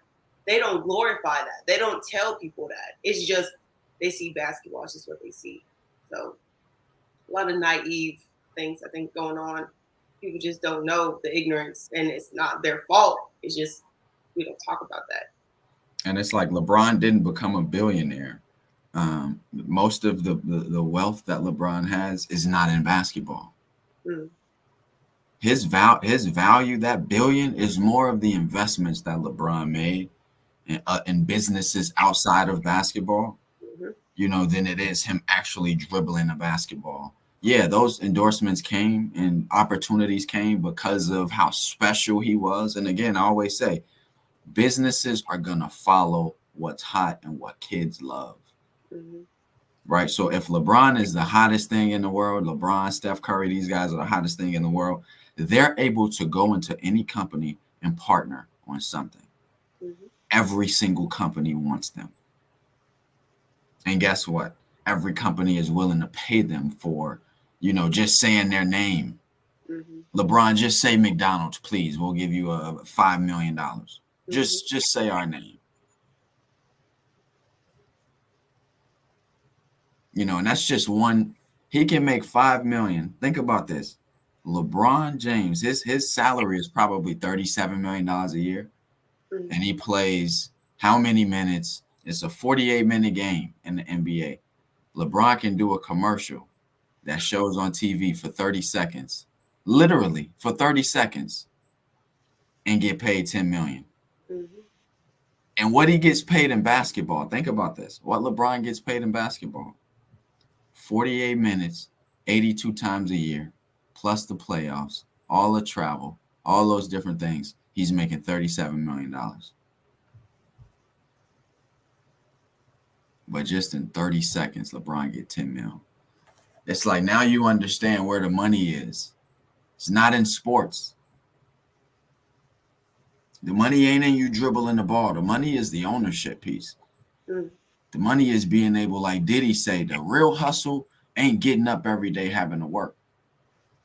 they don't glorify that. They don't tell people that. It's just they see basketball. It's just what they see. So a lot of naive things I think going on. People just don't know the ignorance, and it's not their fault. It's just we don't talk about that. And it's like LeBron didn't become a billionaire. Most of the wealth that LeBron has is not in basketball. Mm, His value, that billion, is more of the investments that LeBron made in businesses outside of basketball, mm-hmm, than it is him actually dribbling a basketball. Yeah, those endorsements came and opportunities came because of how special he was. And again, I always say, businesses are gonna follow what's hot and what kids love. mm-hmm, Right. So if LeBron is the hottest thing in the world, LeBron, Steph Curry, these guys are the hottest thing in the world, they're able to go into any company and partner on something. mm-hmm. Every single company wants them. And guess what? Every company is willing to pay them for, just saying their name. Mm-hmm. LeBron, just say McDonald's, please. We'll give you a $5 million. Mm-hmm. Just say our name. And that's just one. He can make 5 million. Think about this. LeBron James, his salary is probably $37 million a year, Mm-hmm. and he plays how many minutes? It's a 48-minute game in the NBA. LeBron can do a commercial that shows on TV for 30 seconds, literally for 30 seconds, and get paid 10 million. Mm-hmm. And what he gets paid in basketball, think about this. What LeBron gets paid in basketball, 48 minutes, 82 times a year, plus the playoffs, all the travel, all those different things. He's making $37 million. But just in 30 seconds, LeBron get 10 mil. It's like now you understand where the money is. It's not in sports. The money ain't in you dribbling the ball. The money is the ownership piece. Mm. The money is being able, like Diddy say, the real hustle ain't getting up every day having to work.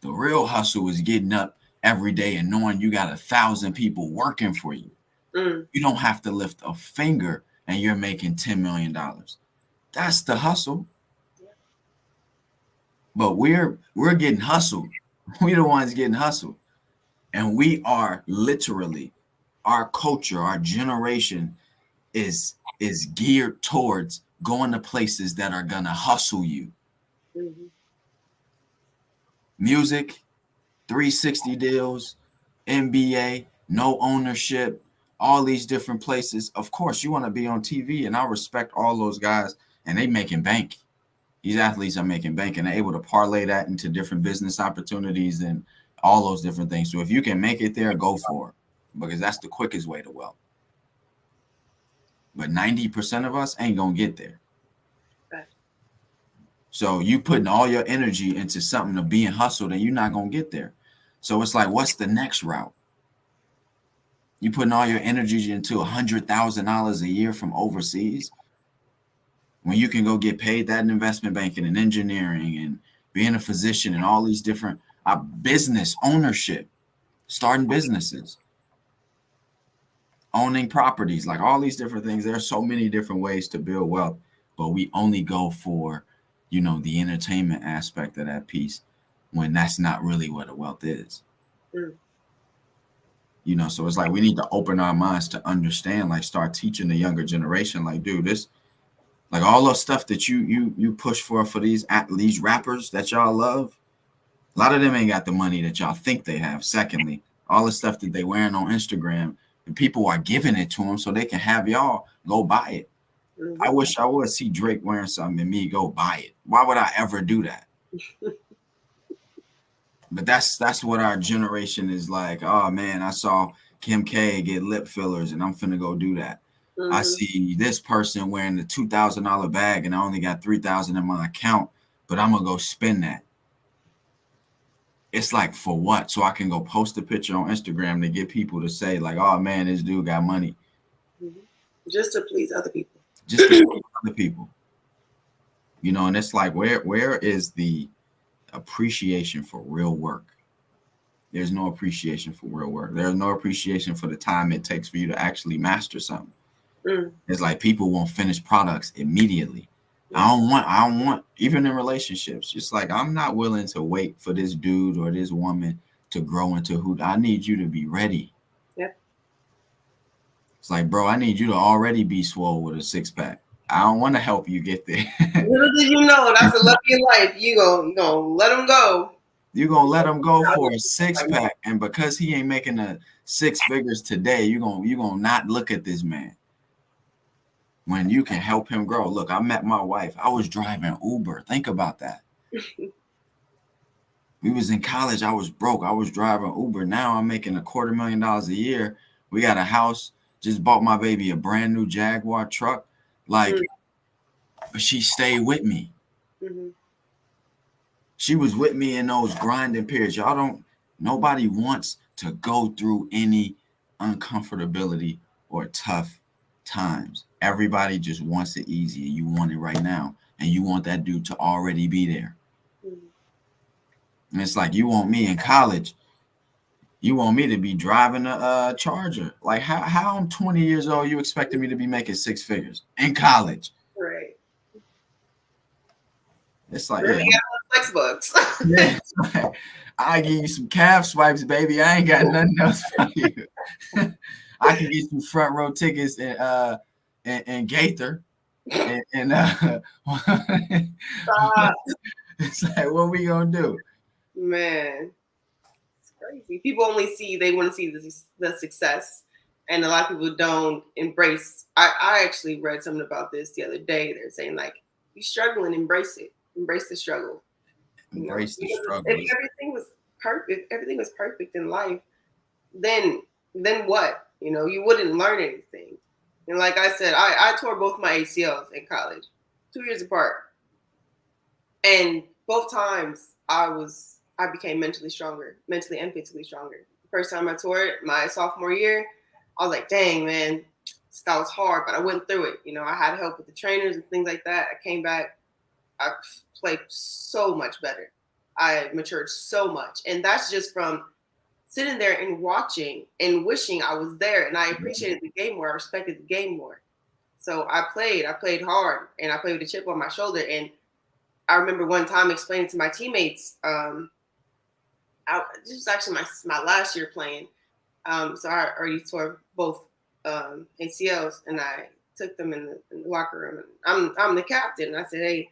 The real hustle is getting up every day and knowing you got 1,000 people working for you. Mm. You don't have to lift a finger and you're making $10 million. That's the hustle. Yeah. But we're getting hustled. We're the ones getting hustled. And we are literally, our culture, our generation is geared towards going to places that are gonna hustle you. Mm-hmm. Music, 360 deals, NBA, no ownership, all these different places. Of course, you want to be on TV, and I respect all those guys, and they making bank. These athletes are making bank, and they're able to parlay that into different business opportunities and all those different things. So if you can make it there, go for it, because that's the quickest way to wealth. But 90% of us ain't gonna get there. Right. So you putting all your energy into something of being hustled, and you're not gonna get there. So it's like, what's the next route? You putting all your energy into $100,000 a year from overseas when you can go get paid that in investment banking and engineering and being a physician and all these different business ownership, starting businesses, owning properties, like all these different things. There are so many different ways to build wealth, but we only go for, the entertainment aspect of that piece when that's not really what the wealth is. Mm. So it's like we need to open our minds to understand, like start teaching the younger generation, like, dude, this, like all the stuff that you push for these rappers that y'all love, a lot of them ain't got the money that y'all think they have. Secondly, all the stuff that they wearing on Instagram, and people are giving it to them so they can have y'all go buy it. Mm-hmm. I wish I would see Drake wearing something and me go buy it. Why would I ever do that? But that's what our generation is like. Oh man, I saw Kim K get lip fillers and I'm finna go do that. Mm-hmm. I see this person wearing the $2,000 bag and I only got $3,000 in my account, but I'm gonna go spend that. It's like, for what? So I can go post a picture on Instagram to get people to say like, oh man, this dude got money. Mm-hmm. Just to please other people. Just to please other people. And it's like, where is the appreciation for real work? There's no appreciation for real work. There's no appreciation for the time it takes for you to actually master something. Mm. It's like people want finished products immediately. Yeah. I don't want, even in relationships, just like I'm not willing to wait for this dude or this woman to grow into who I need you to be ready. Yep. It's like, bro, I need you to already be swole with a six-pack. I don't want to help you get there. Little did you know, that's the love of your life. You gonna let them go. You're going to let him go for a six-pack. And because he ain't making the 6 figures today, you're gonna not look at this man when you can help him grow. Look, I met my wife. I was driving Uber. Think about that. We was in college. I was broke. I was driving Uber. Now I'm making $250,000 a year. We got a house. Just bought my baby a brand new Jaguar truck. Like, but she stayed with me. Mm-hmm. She was with me in those grinding periods. Nobody wants to go through any uncomfortability or tough times. Everybody just wants it easy. You want it right now. And you want that dude to already be there. Mm-hmm. And it's like, you want me in college. You want me to be driving a Charger. Like, how I'm 20 years old, you expecting me to be making 6 figures in college? Right. It's like, yeah. Flex bucks. Yeah, like, I give you some calf swipes, baby. I ain't got nothing else for you. I can get you front row tickets in Gaither. And It's like, what we gonna do? Man, it's crazy. People only see, they want to see the success, and a lot of people don't embrace. I actually read something about this the other day. They're saying like, you struggling, embrace it, embrace the struggle. You know, Embrace the if struggles. everything was perfect, if everything was perfect in life, then what? You know, you wouldn't learn anything. And like I said, I tore both my ACLs in college, 2 years apart, and both times I became mentally stronger, mentally and physically stronger. The first time I tore it, my sophomore year, I was like, dang man, that was hard, but I went through it. You know, I had help with the trainers and things like that. I came back, I played so much better. I matured so much, and that's just from sitting there and watching and wishing I was there. And I appreciated the game more. I respected the game more. So I played hard, and I played with a chip on my shoulder. And I remember one time explaining to my teammates, this was actually my last year playing. So I already tore both ACLs, and I took them in the locker room. And I'm the captain. And I said, hey,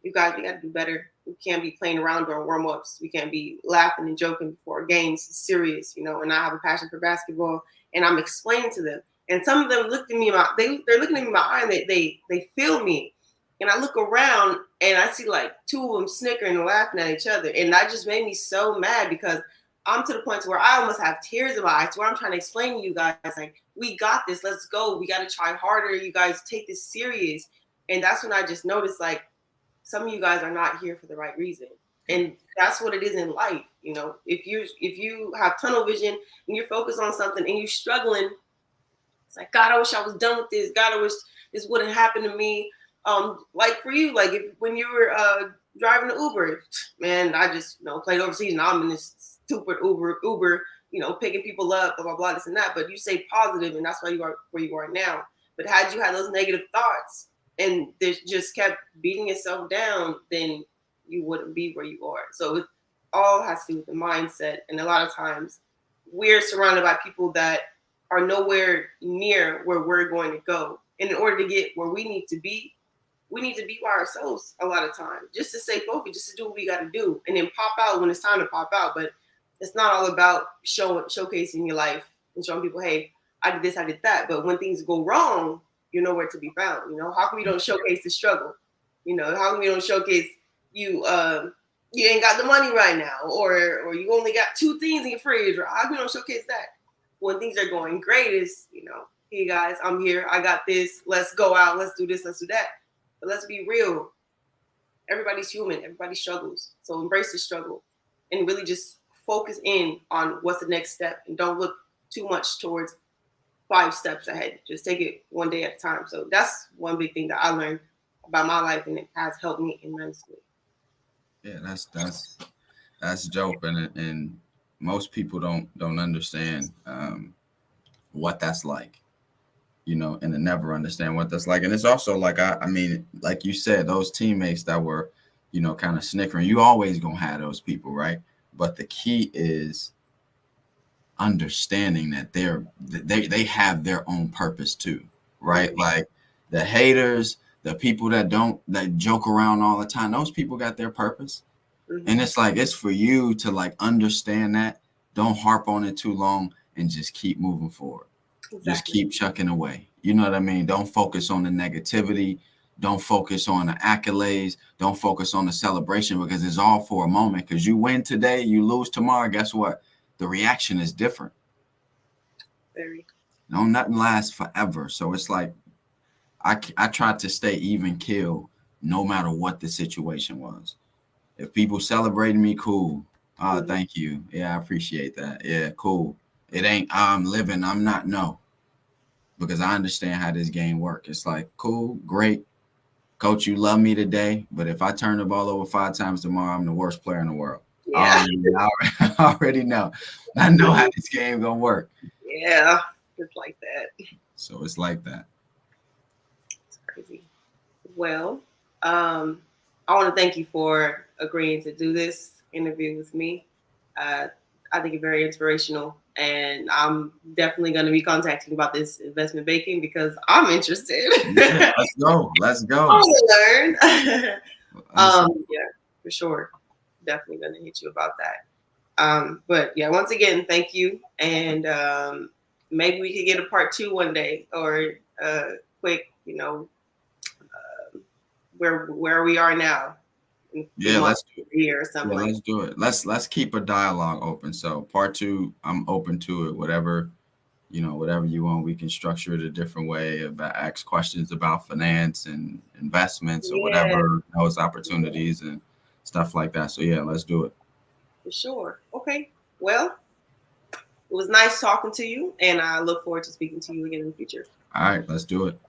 you guys, we got to do better. We can't be playing around during warm ups. We can't be laughing and joking before games. It's serious, you know. And I have a passion for basketball, and I'm explaining to them. And some of them looked at me. They're looking at me in my eye, and they feel me. And I look around, and I see like two of them snickering and laughing at each other, and that just made me so mad because I'm to the point where I almost have tears in my eyes. Where I'm trying to explain to you guys, like, we got this. Let's go. We got to try harder. You guys take this serious. And that's when I just noticed, like, some of you guys are not here for the right reason. And that's what it is in life. You know, if you have tunnel vision and you're focused on something and you're struggling, it's like, God, I wish I was done with this. God, I wish this wouldn't happen to me. Like for you, like when you were driving the Uber, man, I just played overseas and I'm in this stupid Uber, picking people up, blah blah blah, this and that. But you stay positive, and that's why you are where you are now. But had you had those negative thoughts and they just kept beating yourself down, then you wouldn't be where you are. So it all has to do with the mindset. And a lot of times we're surrounded by people that are nowhere near where we're going to go. And in order to get where we need to be by ourselves a lot of times, just to stay focused, just to do what we got to do, and then pop out when it's time to pop out. But it's not all about showcasing your life and showing people, hey, I did this, I did that. But when things go wrong, you're nowhere to be found. How come we don't showcase the struggle? How come we don't showcase you ain't got the money right now, or you only got 2 things in your fridge, or how come we don't showcase that? When things are going great, is hey guys, I'm here, I got this, let's go out, let's do this, let's do that. But let's be real, everybody's human, everybody struggles. So embrace the struggle and really just focus in on what's the next step, and don't look too much towards 5 steps ahead. Just take it one day at a time. So that's one big thing that I learned about my life, and it has helped me immensely. Yeah, that's dope, and most people don't understand what that's like, and they never understand what that's like. And it's also like, I mean, like you said, those teammates that were, kind of snickering, you always gonna have those people, right? But the key is understanding that they have their own purpose too, right? Like the haters, the people that joke around all the time, those people got their purpose. Mm-hmm. And it's like, it's for you to like understand that. Don't harp on it too long, and just keep moving forward. Exactly. Just keep chucking away. You know what I mean? Don't focus on the negativity. Don't focus on the accolades. Don't focus on the celebration, because it's all for a moment. Because you win today, you lose tomorrow. Guess what? The reaction is different. Very. No, nothing lasts forever. So it's like, I tried to stay even keel no matter what the situation was. If people celebrated me, cool. Mm-hmm. Thank you. Yeah, I appreciate that. Yeah, cool. It ain't I'm living, I'm not, no. Because I understand how this game works. It's like, cool, great. Coach, you love me today, but if I turn the ball over 5 times tomorrow, I'm the worst player in the world. Yeah. I already know. I know how this game gonna work. Yeah, it's like that. So it's like that. It's crazy. Well, I want to thank you for agreeing to do this interview with me. I think it's very inspirational, and I'm definitely going to be contacting about this investment banking because I'm interested. Yeah, let's go. I want to learn. Yeah. for sure. Definitely going to hit you about that. But yeah, once again, thank you. And maybe we could get a part two one day, or quick, where we are now in a few Yeah, months, let's do it. a year or Yeah, something like let's do it. Let's keep a dialogue open. So part two, I'm open to it. Whatever you want, we can structure it a different way. About ask questions about finance and that. investments or Yeah, whatever, those yeah, opportunities and stuff like that. So yeah, let's do it. for sure. Okay. Well, it was nice talking to you, and I look forward to speaking to you again in the future. All right, let's do it.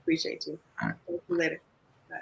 Appreciate you. All right. Talk to you later. Bye.